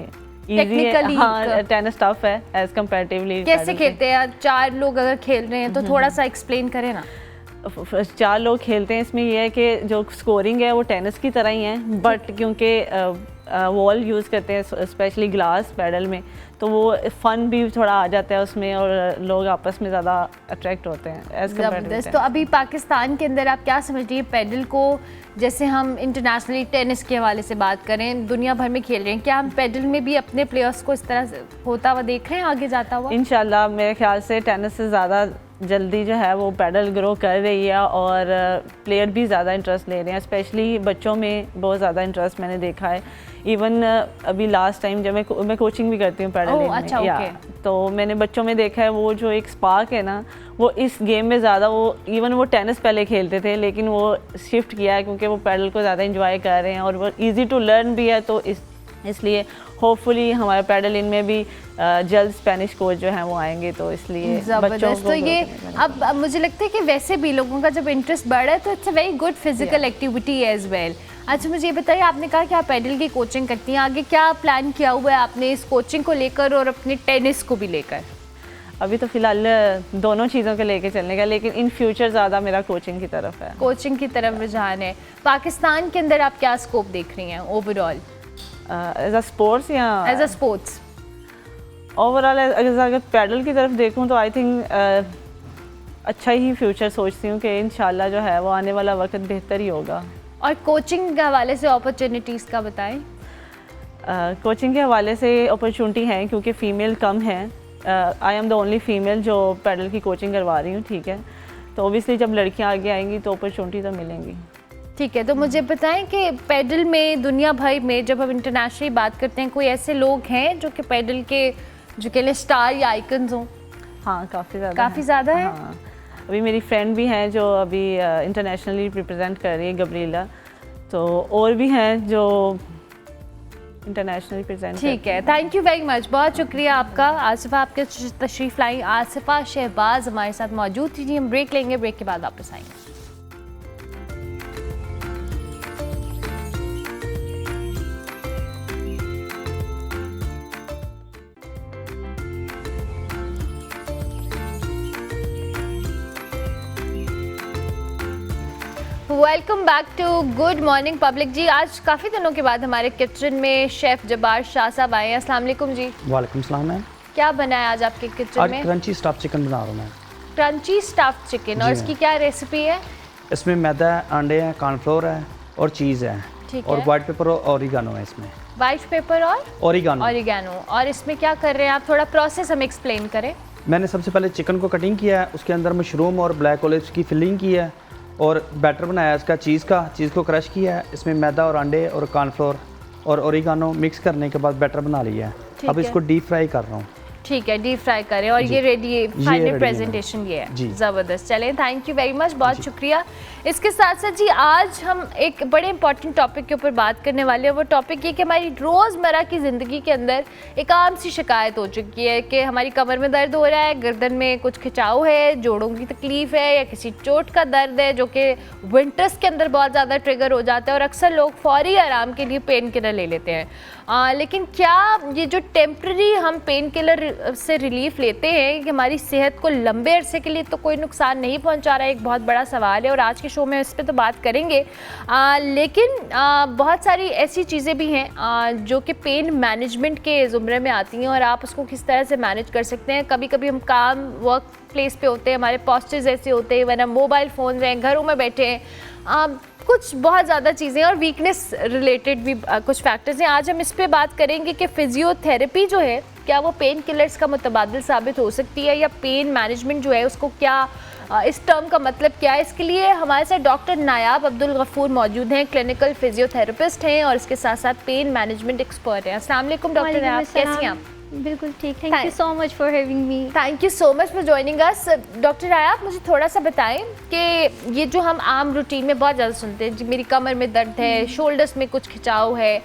इजी है। हाँ, टेनिस टफ है एज कंपैरेटिवली। कैसे खेलते हैं? 4 लोग अगर खेल रहे हैं तो थोड़ा सा एक्सप्लेन करें ना। 4 लोग खेलते हैं, इसमें यह है कि जो स्कोरिंग है वो टेनिस की तरह ही है, बट क्योंकि वॉल यूज़ करते हैं स्पेशली ग्लास पैडल में, तो वो फ़न भी थोड़ा आ जाता है उसमें और लोग आपस में ज़्यादा अट्रैक्ट होते हैं एज ज़बरदस्त। तो अभी पाकिस्तान के अंदर आप क्या समझ रही है पैडल को, जैसे हम इंटरनेशनली टेनिस के हवाले से बात करें, दुनिया भर में खेल रहे हैं, क्या हम पैडल में भी अपने प्लेयर्स को इस तरह से होता हुआ देख रहे हैं आगे जाता हुआ? इंशाल्लाह मेरे ख्याल से टेनिस से ज़्यादा जल्दी जो है वो पैडल ग्रो कर रही है और प्लेयर भी ज़्यादा इंटरेस्ट ले रहे हैं, स्पेशली बच्चों में बहुत ज़्यादा इंटरेस्ट मैंने देखा है। इवन अभी लास्ट टाइम जब मैं कोचिंग भी करती हूँ पैडल में, अच्छा, ओके। तो मैंने बच्चों में देखा है वो जो एक स्पार्क है ना, वो इस गेम में ज़्यादा, वो इवन वो टेनिस पहले खेलते थे लेकिन वो शिफ्ट किया है क्योंकि वो पैडल को ज़्यादा इंजॉय कर रहे हैं और वो ईजी टू लर्न भी है, तो इसलिए होपफुली हमारे पैडल इनमें भी जल्द स्पेनिश कोच जो हैं वो आएंगे, तो इसलिए बच्चों को। तो ये अब मुझे लगता है कि वैसे भी लोगों का जब इंटरेस्ट बढ़ रहा है तो it's a very good physical activity as well. अच्छा, मुझे ये बताइए, आपने कहा कि आप पैडल की कोचिंग करती हैं, आगे क्या प्लान किया हुआ है आपने इस कोचिंग को लेकर और अपने टेनिस को भी लेकर? अभी तो फिलहाल दोनों चीज़ों को लेके चलने का, लेकिन इन फ्यूचर ज़्यादा मेरा कोचिंग की तरफ है। कोचिंग की तरफ रुझान है। पाकिस्तान के अंदर आप क्या स्कोप देख रही हैं ओवरऑल एज अ स्पोर्ट्स या एज अ स्पोर्ट्स? ओवरऑल अगर पैडल की तरफ देखूं तो आई थिंक अच्छा ही फ्यूचर सोचती हूँ कि इंशाल्लाह जो है वो आने वाला वक्त बेहतर ही होगा। और कोचिंग के हवाले से अपॉर्चुनिटीज़ का बताएं। कोचिंग के हवाले से अपॉर्चुनिटी हैं क्योंकि फ़ीमेल कम हैं। I am the only female जो पैडल की कोचिंग करवा रही हूँ, ठीक है, तो ओबियसली जब लड़कियाँ आगे आएंगी तो अपॉर्चुनिटी तो मिलेंगी। ठीक है, तो मुझे बताएं कि पैडल में दुनिया भर में जब हम इंटरनेशनली बात करते हैं, कोई ऐसे लोग हैं जो कि पैडल के जो के लिए स्टार या आइकन्स हों? हाँ, काफ़ी ज़्यादा है। हाँ, अभी मेरी फ्रेंड भी हैं जो अभी इंटरनेशनली रिप्रेजेंट कर रही है, गब्रिएला, तो और भी हैं जो इंटरनेशनल रिप्रेजेंट। ठीक है, थैंक यू वेरी मच, बहुत शुक्रिया आपका। आसिफा, आपके तशरीफ़ लाई। आसिफा शहबाज हमारे साथ मौजूद थी जी। हम ब्रेक लेंगे, ब्रेक के बाद वापस आएंगे। Welcome back to good morning public ji. आज काफ़ी दिनों के बाद हमारे किचन में शेफ़ जब्बार शाह साहब आए हैं। अस्सलाम वालेकुम जी। वालेकुम सलाम मैम। क्या बना है आज आपके किचन में? आज क्रंची स्टफ चिकन बना रहा हूँ मैं। क्रंची स्टफ चिकन, और इसकी क्या रेसिपी है? इसमें मैदा है, अंडे हैं, कॉर्नफ्लोर है और चीज़ है। ठीक और है। वाइट पेपर और ओरिगानो है इसमें। वाइट पेपर और ओरिगानो। और इसमें क्या कर रहे हैं आप? थोड़ा प्रोसेस हमें एक्सप्लेन करें। मैंने सबसे पहले चिकन को कटिंग किया है, उसके अंदर मशरूम और ब्लैक ओलिव्स की फिलिंग की है और बैटर बनाया इसका चीज़ को क्रश किया है। इसमें मैदा और अंडे और कॉर्नफ्लोर और ओरिगानो मिक्स करने के बाद बैटर बना लिया है। अब इसको डीप फ्राई कर रहा हूँ। ठीक है, डीप फ्राई करें और ये रेडी है, फाइनल प्रेजेंटेशन ये है। ज़बरदस्त। चलें, थैंक यू वेरी मच, बहुत शुक्रिया। इसके साथ साथ जी आज हम एक बड़े इंपॉर्टेंट टॉपिक के ऊपर बात करने वाले हैं। वो टॉपिक ये कि हमारी रोज़मर्रा की ज़िंदगी के अंदर एक आम सी शिकायत हो चुकी है कि हमारी कमर में दर्द हो रहा है, गर्दन में कुछ खिंचाव है, जोड़ों की तकलीफ़ है या किसी चोट का दर्द है, जो कि विंटर्स के अंदर बहुत ज़्यादा ट्रिगर हो जाता है और अक्सर लोग फौरी आराम के लिए पेन किलर ले लेते हैं। लेकिन क्या ये जो टेम्प्रेरी हम पेन किलर से रिलीफ लेते हैं कि हमारी सेहत को लंबे अरसे के लिए तो कोई नुकसान नहीं पहुंचा रहा है? एक बहुत बड़ा सवाल है और आज के शो में इस पर तो बात करेंगे। लेकिन बहुत सारी ऐसी चीज़ें भी हैं जो कि पेन मैनेजमेंट के ज़ुमरे में आती हैं और आप उसको किस तरह से मैनेज कर सकते हैं। कभी कभी हम काम वर्क प्लेस पे होते हैं, हमारे पॉस्चर्स ऐसे होते हैं, वरना मोबाइल फ़ोन हैं, घरों में बैठे हैं, कुछ बहुत ज़्यादा चीज़ें और वीकनेस रिलेटेड भी कुछ फैक्टर्स हैं। आज हम इस पे बात करेंगे कि फिजियोथेरेपी जो है क्या वो पेन किलर्स का मुतबादिल साबित हो सकती है, या पेन मैनेजमेंट जो है उसको क्या, इस टर्म का मतलब क्या है। इसके लिए हमारे साथ डॉक्टर नायाब अब्दुल गफूर मौजूद हैं, क्लिनिकल फिजियोथेरेपिस्ट हैं और इसके साथ साथ पेन मैनेजमेंट एक्सपर्ट हैं। अस्सलाम वालेकुम डॉक्टर नायाब, कैसी हैं आप? बिल्कुल ठीक, thank you so much for having me. Thank you so much for joining us. Doctor Nayab, मुझे थोड़ा सा बताएं कि ये जो हम आम रूटीन में बहुत ज़्यादा सुनते हैं, मेरी कमर में दर्द है, शोल्डर्स में कुछ खिंचाव है,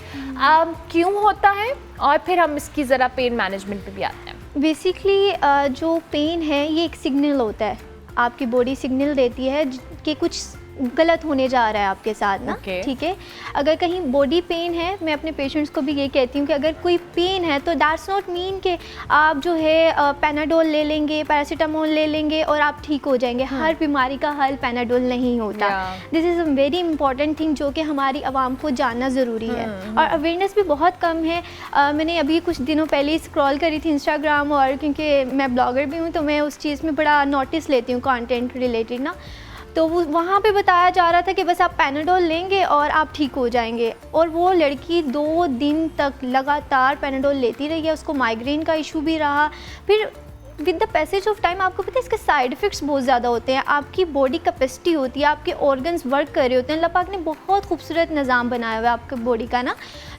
क्यों होता है, और फिर हम इसकी ज़रा पेन मैनेजमेंट पे भी आते हैं। बेसिकली जो पेन है ये एक सिग्नल होता है, आपकी बॉडी सिग्नल देती है कि कुछ गलत होने जा रहा है आपके साथ ना। ठीक है, अगर कहीं बॉडी पेन है, मैं अपने पेशेंट्स को भी ये कहती हूँ कि अगर कोई पेन है तो दैट्स नॉट मीन कि आप जो है पैनाडोल ले लेंगे, पैरासीटामोल ले लेंगे और आप ठीक हो जाएंगे। हर बीमारी का हल पैनाडोल नहीं होता। This is a very important thing जो कि हमारी आवाम को जानना ज़रूरी है और अवेयरनेस भी बहुत कम है। मैंने अभी कुछ दिनों पहले ही स्क्रॉल करी थी इंस्टाग्राम, और क्योंकि मैं ब्लॉगर भी हूँ तो मैं उस चीज़ में बड़ा नोटिस लेती हूँ कंटेंट रिलेटेड ना, तो वो वहाँ पे बताया जा रहा था कि बस आप पैनाडोल लेंगे और आप ठीक हो जाएंगे। और वो लड़की 2 दिन तक लगातार पैनाडोल लेती रही है, उसको माइग्रेन का इशू भी रहा। फिर with the passage of time आपको पता है इसके साइड इफ़ेक्ट्स बहुत ज़्यादा होते हैं। आपकी बॉडी कैपेसिटी होती है, आपके ऑर्गन्स वर्क कर रहे होते हैं। अल्लाह पाक ने बहुत खूबसूरत निज़ाम बनाया हुआ है आपके बॉडी का ना,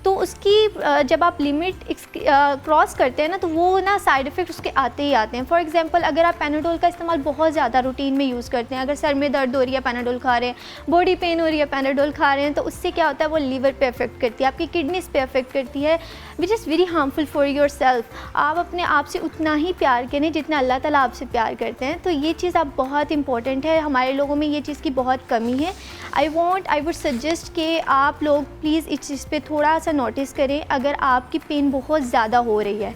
तो उसकी जब आप लिमिट क्रॉस करते हैं ना तो वो ना साइड इफ़ेक्ट उसके आते ही आते हैं। फॉर एग्जांपल अगर आप पैनाडोल का इस्तेमाल बहुत ज़्यादा रूटीन में यूज़ करते हैं, अगर सर में दर्द हो रही है पैनाडोल खा रहे हैं, बॉडी पेन हो रही है पैनाडोल खा रहे हैं, तो उससे क्या होता है वो लीवर पे अफेक्ट करती है, आपकी किडनीज पे अफेक्ट करती है, which is very harmful for your self. आप अपने आप से उतना ही प्यार करें जितना अल्लाह ताला आपसे प्यार करते हैं। तो ये चीज़ आप बहुत इंपॉर्टेंट है, हमारे लोगों में ये चीज़ की बहुत कमी है। आई वुड सजेस्ट कि आप लोग प्लीज़ इस चीज़ पे थोड़ा सा नोटिस करें। अगर आपकी पेन बहुत ज़्यादा हो रही है,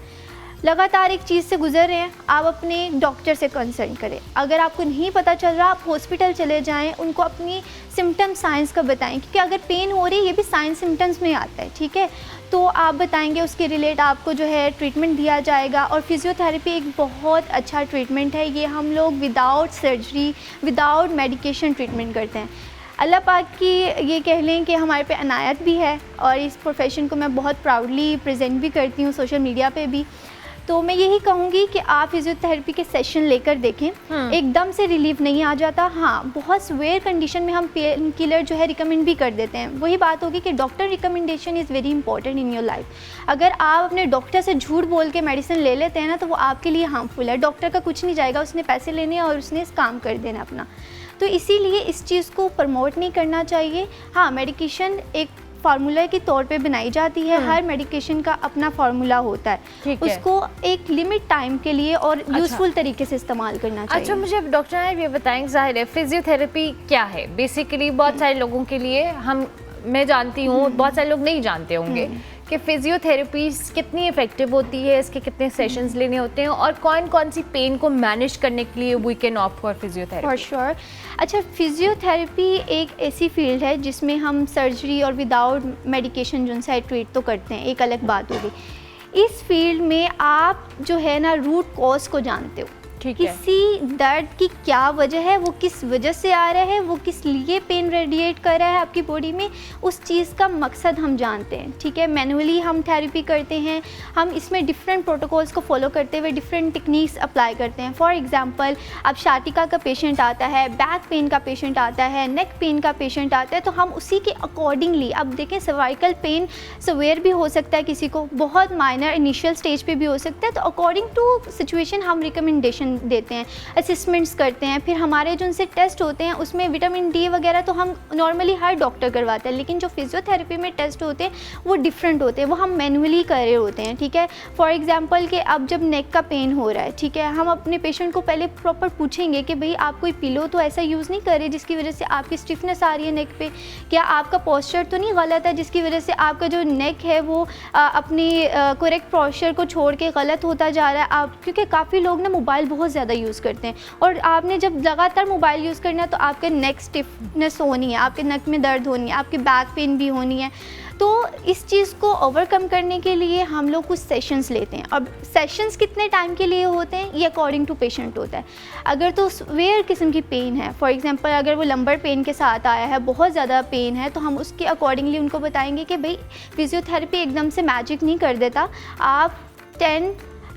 लगातार एक चीज़ से गुजर रहे हैं, आप अपने डॉक्टर से कंसल्ट करें। अगर आपको नहीं पता चल रहा, आप हॉस्पिटल चले जाएं, उनको अपनी सिम्टम साइंस का बताएं, क्योंकि अगर पेन हो रही है ये भी साइंस सिम्टम्स में आता है। ठीक है, तो आप बताएंगे, उसके रिलेट आपको जो है ट्रीटमेंट दिया जाएगा। और फिजियोथेरेपी एक बहुत अच्छा ट्रीटमेंट है, ये हम लोग without surgery, without medication treatment करते हैं। अल्लाह पाक की ये कह लें कि हमारे पे अनायत भी है और इस प्रोफेशन को मैं बहुत प्राउडली प्रेजेंट भी करती हूँ सोशल मीडिया पे भी। तो मैं यही कहूँगी कि आप फिजियोथेरेपी के सेशन लेकर देखें। एकदम से रिलीफ नहीं आ जाता। हाँ, बहुत सीवियर कंडीशन में हम पेन किलर जो है रिकमेंड भी कर देते हैं। वही बात होगी कि doctor recommendation is very important in your life. अगर आप अपने डॉक्टर से झूठ बोल के मेडिसिन ले लेते हैं ना, तो वो आपके लिए हार्मफुल है। डॉक्टर का कुछ नहीं जाएगा, उसने पैसे लेने और उसने इस काम कर देना अपना। तो इसीलिए इस चीज़ को प्रमोट नहीं करना चाहिए। हाँ, मेडिकेशन एक फार्मूला के तौर पे बनाई जाती है। हर मेडिकेशन का अपना फार्मूला होता है, उसको एक लिमिट टाइम के लिए और यूज़फुल तरीके से इस्तेमाल करना चाहिए। अच्छा, मुझे डॉक्टर साहब ये बताएंगे, ज़ाहिर है फिजियोथेरेपी क्या है बेसिकली, बहुत सारे लोगों के लिए मैं जानती हूँ, बहुत सारे लोग नहीं जानते होंगे कि फिजियोथेरेपी कितनी इफेक्टिव होती है, इसके कितने सेशंस लेने होते हैं और कौन कौन सी पेन को मैनेज करने के लिए we can opt for physiotherapy. For sure. अच्छा, फिजियोथेरेपी एक ऐसी फील्ड है जिसमें हम सर्जरी और विदाउट मेडिकेशन जो है ट्रीट तो करते हैं, एक अलग बात होगी। इस फील्ड में आप जो है ना रूट कॉज को जानते हो, किसी दर्द की क्या वजह है, वो किस वजह से आ रहा है, वो किस लिए पेन रेडिएट कर रहा है आपकी बॉडी में, उस चीज़ का मकसद हम जानते हैं। ठीक है, मैनुअली हम थेरेपी करते हैं, हम इसमें डिफरेंट प्रोटोकॉल्स को फॉलो करते हुए डिफरेंट टेक्निक्स अप्लाई करते हैं। फॉर एग्जांपल, अब शाटिका का पेशेंट आता है, बैक पेन का पेशेंट आता है, नेक पेन का पेशेंट आता है, तो हम उसी के अकॉर्डिंगली, अब देखें सर्वाइकल पेन सवेयर भी हो सकता है, किसी को बहुत माइनर इनिशियल स्टेज पे भी हो सकता है, तो अकॉर्डिंग टू सिचुएशन हम रिकमेंडेशन देते हैं, असेसमेंट्स करते हैं। फिर हमारे जो उनसे टेस्ट होते हैं उसमें विटामिन डी वगैरह तो हम नॉर्मली हर डॉक्टर करवाते हैं, लेकिन जो फिजियोथेरेपी में टेस्ट होते हैं वो डिफरेंट होते हैं, वो हम मैनुअली कर रहे होते हैं। ठीक है, फॉर एग्जांपल कि अब जब नेक का पेन हो रहा है, ठीक है, हम अपने पेशेंट को पहले प्रॉपर पूछेंगे कि भाई आप कोई पिलो तो ऐसा यूज़ नहीं कर रहे जिसकी वजह से आपकी स्टिफनेस आ रही है नेक पे, क्या आपका पोस्चर तो नहीं गलत है जिसकी वजह से आपका जो नेक है वो अपनी करेक्ट पोस्चर को छोड़ के गलत होता जा रहा है। आप क्योंकि काफ़ी लोग ना मोबाइल बहुत ज़्यादा यूज़ करते हैं, और आपने जब लगातार मोबाइल यूज़ करना है तो आपके नेक स्टिफनेस होनी है, आपके नेक में दर्द होनी है, आपकी बैक पेन भी होनी है। तो इस चीज़ को ओवरकम करने के लिए हम लोग कुछ सेशंस लेते हैं। अब सेशंस कितने टाइम के लिए होते हैं ये अकॉर्डिंग टू पेशेंट होता है। अगर तो वेयर किस्म की पेन है, फॉर एग्जांपल अगर वो लंबर पेन के साथ आया है, बहुत ज़्यादा पेन है, तो हम उसके अकॉर्डिंगली उनको बताएंगे कि भाई फिजियोथेरेपी एकदम से मैजिक नहीं कर देता, आप 10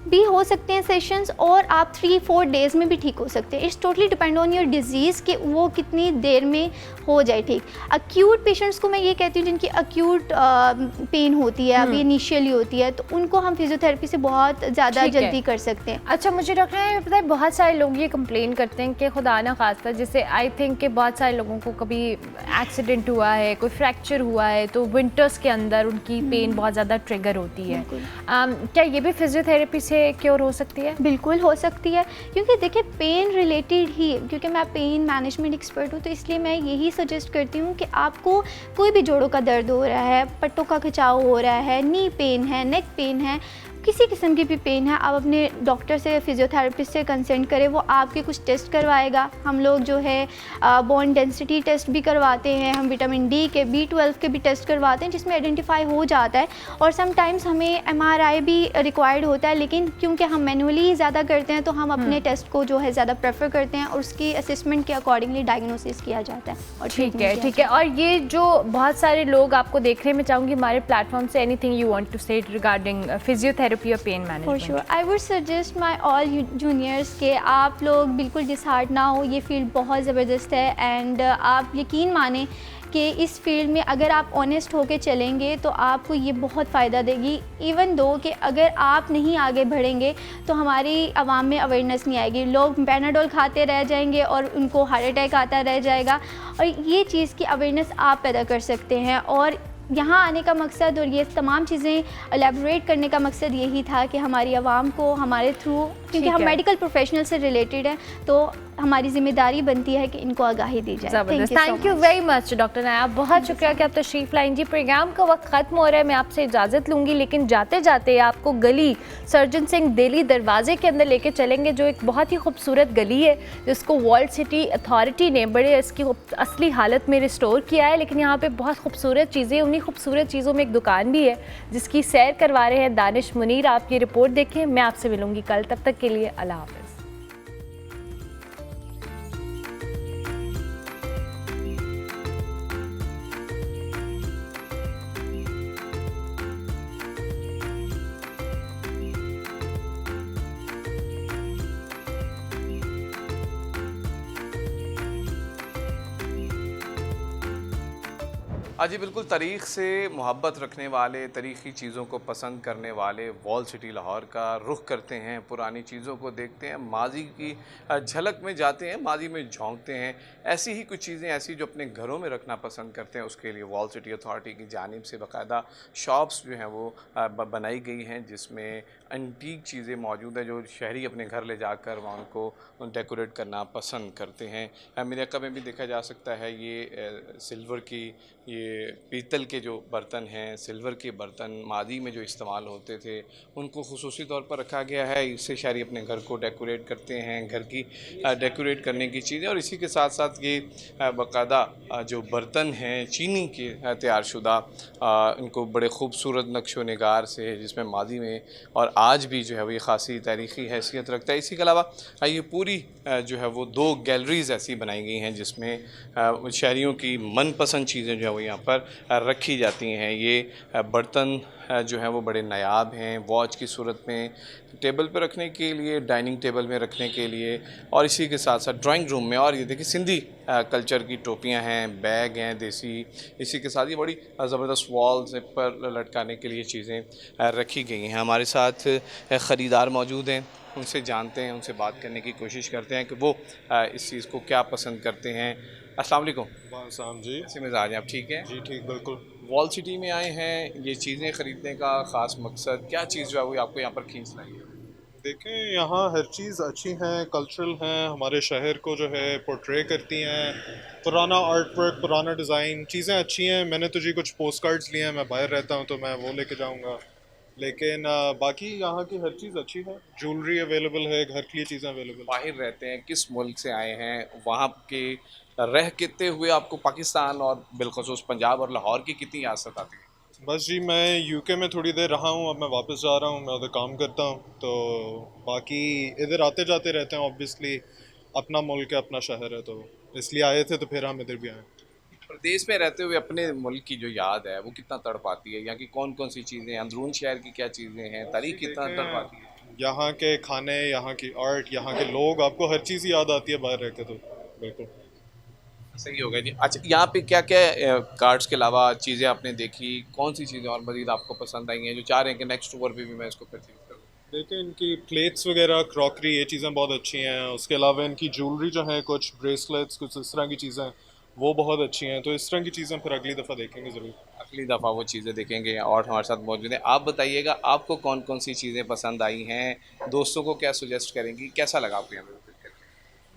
भी हो सकते हैं सेशंस, और आप 3-4 डेज़ में भी ठीक हो सकते हैं। It's totally depend on your disease कि वो कितनी देर में हो जाए ठीक। अक्यूट पेशेंट्स को मैं ये कहती हूँ जिनकी अक्यूट पेन होती है, अभी इनिशियली होती है, तो उनको हम फिजियोथेरेपी से बहुत ज़्यादा जल्दी कर सकते हैं। अच्छा, मुझे डॉक्टर ने पता है बहुत सारे लोग ये कंप्लेन करते हैं कि खुदा ना खास्ता, जैसे आई थिंक कि बहुत सारे लोगों को कभी एक्सीडेंट हुआ है, कोई फ्रैक्चर हुआ है, तो विंटर्स के अंदर उनकी पेन बहुत ज़्यादा ट्रिगर होती है। क्या ये भी फिजियोथेरेपी से क्योर हो सकती है? बिल्कुल हो सकती है, क्योंकि देखिए पेन रिलेटेड ही, क्योंकि मैं पेन मैनेजमेंट एक्सपर्ट हूँ, तो इसलिए मैं यही सजेस्ट करती हूँ कि आपको कोई भी जोड़ों का दर्द हो रहा है, पट्टों का खिंचाव हो रहा है, नी पेन है, नेक पेन है, किसी किस्म की भी पेन है, आप अपने डॉक्टर से, फिजियोथेरेपिस्ट से कंसल्ट करें, वो आपके कुछ टेस्ट करवाएगा। हम लोग जो है बोन डेंसिटी टेस्ट भी करवाते हैं, हम विटामिन डी के, B12 के भी टेस्ट करवाते हैं, जिसमें आइडेंटिफाई हो जाता है। और समटाइम्स हमें MRI भी रिक्वायर्ड होता है, लेकिन क्योंकि हम मैनुअली ज़्यादा करते हैं तो हम अपने टेस्ट को जो है ज़्यादा प्रेफर करते हैं, और उसकी असेसमेंट के अकॉर्डिंगली डायग्नोसिस किया जाता है। और ठीक है। और ये जो बहुत सारे लोग आपको देख रहे हैं, मैं चाहूँगी हमारे प्लेटफॉर्म से anything you want to say regarding physiotherapy और pain management. For sure, I would suggest my all juniors के आप लोग बिल्कुल डिसहार्ट ना हो, ये फील्ड बहुत ज़बरदस्त है, एंड आप यकीन माने कि इस फील्ड में अगर आप ऑनेस्ट होकर चलेंगे तो आपको ये बहुत फ़ायदा देगी। इवन दो कि अगर आप नहीं आगे बढ़ेंगे तो हमारी आवाम में अवेयरनेस नहीं आएगी, लोग पैनाडोल खाते रह जाएंगे और उनको हार्ट अटैक आता रह जाएगा, और ये चीज़ की अवेयरनेस आप पैदा कर सकते हैं। और यहाँ आने का मकसद और ये तमाम चीज़ें एलेबोरेट करने का मकसद यही था कि हमारी आवाम को हमारे थ्रू, क्योंकि हम मेडिकल प्रोफेशनल से रिलेटेड हैं, तो हमारी जिम्मेदारी बनती है कि इनको आगाही दी जाए। Thank you very much doctor Nayab, बहुत शुक्रिया कि आप तशरीफ़ लाएं। जी, प्रोग्राम का वक्त ख़त्म हो रहा है, मैं आपसे इजाज़त लूँगी, लेकिन जाते जाते आपको गली सर्जन सिंह दिल्ली दरवाजे के अंदर लेके चलेंगे, जो एक बहुत ही खूबसूरत गली है, जिसको वर्ल्ड सिटी अथॉरिटी ने बड़े इसकी असली हालत में रिस्टोर किया है। लेकिन यहाँ पर बहुत खूबसूरत चीज़ें, उन्हीं खूबसूरत चीज़ों में एक दुकान भी है जिसकी सैर करवा रहे हैं दानिश मुनीर। आप ये रिपोर्ट देखें, मैं आपसे मिलूँगी कल, तब तक के लिए अल्लाह हाफ़िज़। आज जी बिल्कुल तारीख़ से मोहब्बत रखने वाले, तारीख़ी चीज़ों को पसंद करने वाले वॉल सिटी लाहौर का रुख करते हैं, पुरानी चीज़ों को देखते हैं, माजी की झलक में जाते हैं, माजी में झांकते हैं। ऐसी ही कुछ चीज़ें ऐसी जो अपने घरों में रखना पसंद करते हैं, उसके लिए वॉल सिटी अथॉरिटी की जानिब से बाकायदा शॉप्स जो हैं वो बनाई गई हैं, जिसमें एंटीक चीज़ें मौजूद हैं जो शहरी अपने घर ले जाकर वहाँ उनको डेकोरेट करना पसंद करते हैं। मेरे अक्का में भी देखा जा सकता है ये सिल्वर की, ये पीतल के जो बर्तन हैं, सिल्वर के बर्तन मादी में जो इस्तेमाल होते थे उनको खुसूसी तौर पर रखा गया है। इससे शहरी अपने घर को डेकोरेट करते हैं, घर की डेकोरेट करने की चीज़ें। और इसी के साथ साथ ये बाकायदा जो बर्तन हैं चीनी के तैयारशुदा, इनको बड़े ख़ूबसूरत नक्शो निगार से, जिसमें मादी में और आज भी जो है वो ये ख़ासी तारीख़ी हैसियत रखता है। इसी के अलावा ये पूरी जो है वो 2 गैलरीज़ ऐसी बनाई गई हैं जिसमें शहरियों की मनपसंद चीज़ें जो है वो यहाँ पर रखी जाती हैं। ये बर्तन जो हैं वो बड़े नायाब हैं, वॉच की सूरत में, टेबल पर रखने के लिए, डाइनिंग टेबल में रखने के लिए, और इसी के साथ साथ ड्राइंग रूम में। और ये देखिए सिंधी कल्चर की टोपियाँ हैं, बैग हैं देसी। इसी के साथ ये बड़ी ज़बरदस्त वॉल्स पर लटकाने के लिए चीज़ें रखी गई हैं। हमारे साथ ख़रीदार मौजूद हैं, उनसे जानते हैं, उनसे बात करने की कोशिश करते हैं कि वो इस चीज़ को क्या पसंद करते हैं। अस्सलाम वालेकुम जी, कैसे मिजाज हैं आप? ठीक है जी, ठीक बिल्कुल। वॉल सिटी में आए हैं, ये चीज़ें ख़रीदने का ख़ास मकसद क्या चीज़ जो है वो आपको यहाँ पर खींच लाई है? देखें, यहाँ हर चीज़ अच्छी हैं, कल्चरल हैं, हमारे शहर को जो है पोर्ट्रे करती हैं, पुराना आर्ट वर्क, पुराना डिज़ाइन, चीज़ें अच्छी हैं। मैंने तो जी कुछ पोस्ट कार्ड्स लिए हैं, मैं बाहर रहता हूँ तो मैं वो लेके जाऊँगा, लेकिन बाकी यहाँ की हर चीज़ अच्छी है। ज्वेलरी अवेलेबल है, घर के लिए चीज़ें अवेलेबल। बाहर रहते हैं, किस मुल्क से आए हैं, वहाँ के रह कितने हुए आपको पाकिस्तान और बिलखसूस पंजाब और लाहौर की कितनी यासत आती है? बस जी, मैं यूके में थोड़ी देर रहा हूँ, अब मैं वापस जा रहा हूँ, मैं उधर काम करता हूँ, तो बाकी इधर आते जाते रहते हैं। ऑब्वियसली अपना मुल्क है, अपना शहर है, तो इसलिए आए थे, तो फिर हम इधर भी आए। प्रदेश में रहते हुए अपने मुल्क की जो याद है वो कितना तड़पाती है? यहाँ की कौन कौन सी चीज़ें, अंदरून शहर की क्या चीज़ें हैं, तारीख कितना तड़पाती है? यहाँ के खाने, यहाँ की आर्ट, यहाँ के लोग, आपको हर चीज़ याद आती है बाहर रह के, तो बिल्कुल सही हो गया जी। अच्छा, यहाँ पे क्या क्या कार्ड्स के अलावा चीज़ें आपने देखी, कौन सी चीज़ें और मज़ीद आपको पसंद आई हैं जो चाह रहे हैं कि नेक्स्ट टूर पे भी मैं इसको परचेज करूँ? देखिए, इनकी प्लेट्स वगैरह, क्रॉकरी, ये चीज़ें बहुत अच्छी हैं। उसके अलावा इनकी ज्वेलरी जो है, कुछ ब्रेसलेट्स, कुछ इस तरह की चीज़ें, वो बहुत अच्छी हैं। तो इस तरह की चीज़ें फिर अगली दफ़ा देखेंगे ज़रूर। अगली दफ़ा वो चीज़ें देखेंगे। और हमारे साथ मौजूद हैं, आप बताइएगा आपको कौन कौन सी चीज़ें पसंद आई हैं, दोस्तों को क्या सुजेस्ट करेंगी, कैसा लगा आपको यहाँ पे?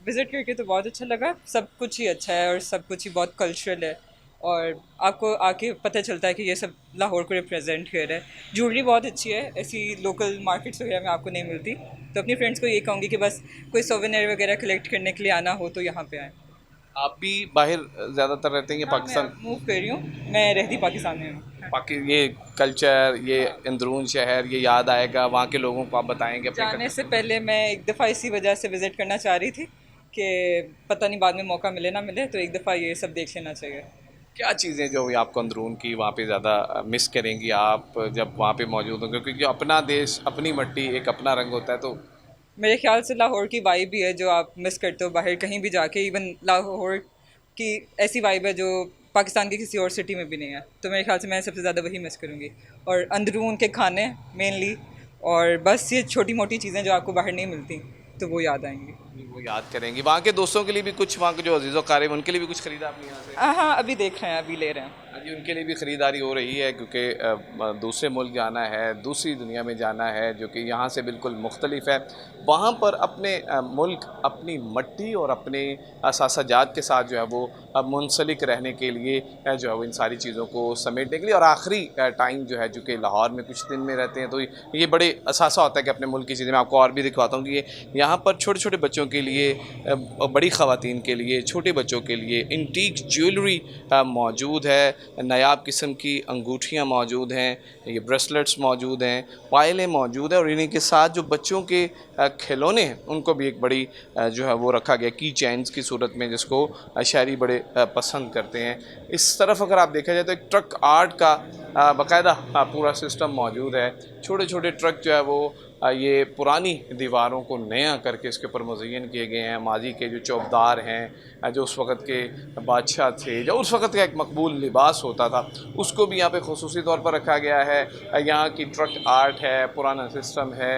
विज़िट करके तो बहुत अच्छा लगा, सब कुछ ही अच्छा है और सब कुछ ही बहुत कल्चरल है, और आपको आके पता चलता है कि ये सब लाहौर को रिप्रेजेंट कर रहा है। ज्वेलरी बहुत अच्छी है, ऐसी लोकल मार्केट्स वगैरह में आपको नहीं मिलती, तो अपनी फ्रेंड्स को ये कहूँगी कि बस कोई सोवेनियर वगैरह कलेक्ट करने के लिए आना हो तो यहाँ पे आएँ। आप भी बाहर ज़्यादातर रहते हैं या पाकिस्तान? मूव कर रही हूँ, मैं रहती पाकिस्तान में हूँ। बाकी ये कल्चर, ये अंदरून शहर, ये याद आएगा वहाँ के लोगों को आप बताएँगे? जाने से पहले मैं एक दफ़ा इसी वजह से विज़िट करना चाह रही थी कि पता नहीं बाद में मौका मिले ना मिले, तो एक दफ़ा ये सब देख लेना चाहिए। क्या चीज़ें जो आपको अंदरून की वहाँ पे ज़्यादा मिस करेंगी आप जब वहाँ पे मौजूद होंगे? क्योंकि जो अपना देश, अपनी मिट्टी, एक अपना रंग होता है, तो मेरे ख्याल से लाहौर की वाइब भी है जो आप मिस करते हो बाहर कहीं भी जाके। इवन लाहौर की ऐसी वाइब है जो पाकिस्तान की किसी और सिटी में भी नहीं है, तो मेरे ख्याल से मैं सबसे ज़्यादा वही मिस करूँगी। और अंदरून के खाने मेनली, और बस ये छोटी मोटी चीज़ें जो आपको बाहर नहीं मिलती, तो वो याद आएंगी, वो याद करेंगी। वहाँ के दोस्तों के लिए भी कुछ, वहाँ के जो अजीज़ो क़ारिब, उनके लिए भी कुछ ख़रीदा आपने यहाँ से? हाँ, अभी देख रहे हैं, अभी ले रहे हैं। जी, उनके लिए भी ख़रीदारी हो रही है, क्योंकि दूसरे मुल्क जाना है, दूसरी दुनिया में जाना है जो कि यहाँ से बिल्कुल मुख्तलिफ है। वहाँ पर अपने मुल्क, अपनी मट्टी और अपने असासाजात के साथ जो है वो मुंसलिक रहने के लिए जो है वो इन सारी चीज़ों को समेटने के लिए, और आखिरी टाइम जो है जो कि लाहौर में कुछ दिन में रहते हैं, तो ये बड़े असासा होता है कि अपने मुल्क की चीज़ें। मैं आपको और भी दिखवाता हूँ कि ये यहाँ पर छोटे छोटे बच्चों के लिए, बड़ी ख़वातीन के लिए, छोटे बच्चों के लिए एंटीक ज्वेलरी मौजूद है, नायाब किस्म की अंगूठियाँ मौजूद हैं, ये ब्रेसलेट्स मौजूद हैं, पायलें मौजूद हैं, और इन्हीं के साथ जो बच्चों के खिलौने हैं उनको भी एक बड़ी जो है वो रखा गया की चैन्स की सूरत में, जिसको शहरी बड़े पसंद करते हैं। इस तरफ अगर आप देखा जाए तो एक ट्रक आर्ट का बाकायदा पूरा सिस्टम मौजूद है। छोटे छोटे ट्रक जो है वो ये पुरानी दीवारों को नया करके इसके ऊपर मुज़य्यन किए गए हैं। माजी के जो चौबदार हैं, जो उस वक़्त के बादशाह थे, जो उस वक़्त का एक मकबूल लिबास होता था, उसको भी यहाँ पे ख़ुसूसी तौर पर रखा गया है। यहाँ की ट्रक आर्ट है, पुराना सिस्टम है,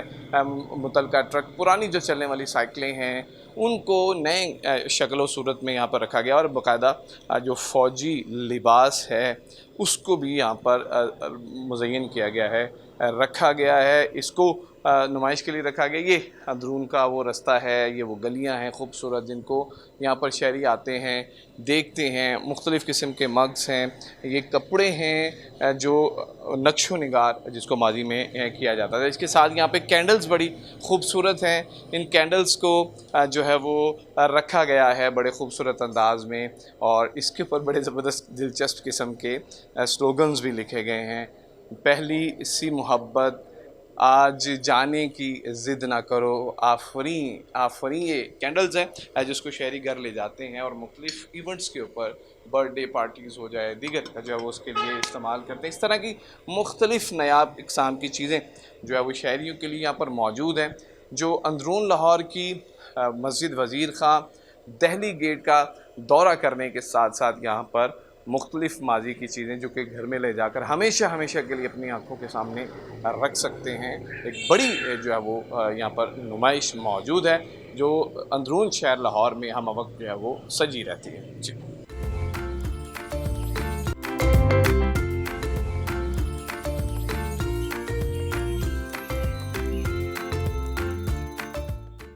मुतलका ट्रक, पुरानी जो चलने वाली साइकिलें हैं, उनको नए शक्ल व सूरत में यहाँ पर रखा गया और बाकायदा जो फ़ौजी लिबास है उसको भी यहाँ पर मुज़य्यन किया गया है, रखा गया है। इसको नुमाइश के लिए रखा गया। ये अंदरून का वो रास्ता है, ये वो गलियां हैं खूबसूरत जिनको यहाँ पर शहरी आते हैं, देखते हैं। मुख्तलिफ़ किस्म के मग्स हैं, ये कपड़े हैं जो नक्शो निगार जिसको माजी में किया जाता था। इसके साथ यहाँ पे कैंडल्स बड़ी खूबसूरत हैं। इन कैंडल्स को जो है वो रखा गया है बड़े खूबसूरत अंदाज में और इसके ऊपर बड़े ज़बरदस्त दिलचस्प किस्म के स्लोगन्स भी लिखे गए हैं। पहली सी मोहब्बत, आज जाने की ज़िद ना करो, आफरी ये कैंडल्स हैं जिसको शहरी घर ले जाते हैं और मुख्तलिफ़ इवेंट्स के ऊपर, बर्थडे पार्टीज़ हो जाए, दीगर जो है वो उसके लिए इस्तेमाल करते हैं। इस तरह की मुख्तलिफ़ नायाब इक़साम की चीज़ें जो है वो शहरियों के लिए यहाँ पर मौजूद हैं। जो अंदरून लाहौर की मस्जिद वज़ीर खां, दहली गेट का दौरा करने के साथ साथ यहाँ पर मुख्तलिफ़ माजी की चीज़ें जो कि घर में ले जाकर हमेशा हमेशा के लिए अपनी आँखों के सामने रख सकते हैं। एक बड़ी जो है वो यहाँ पर नुमाइश मौजूद है जो अंदरून शहर लाहौर में हम वक्त जो है वो सजी रहती है। जी।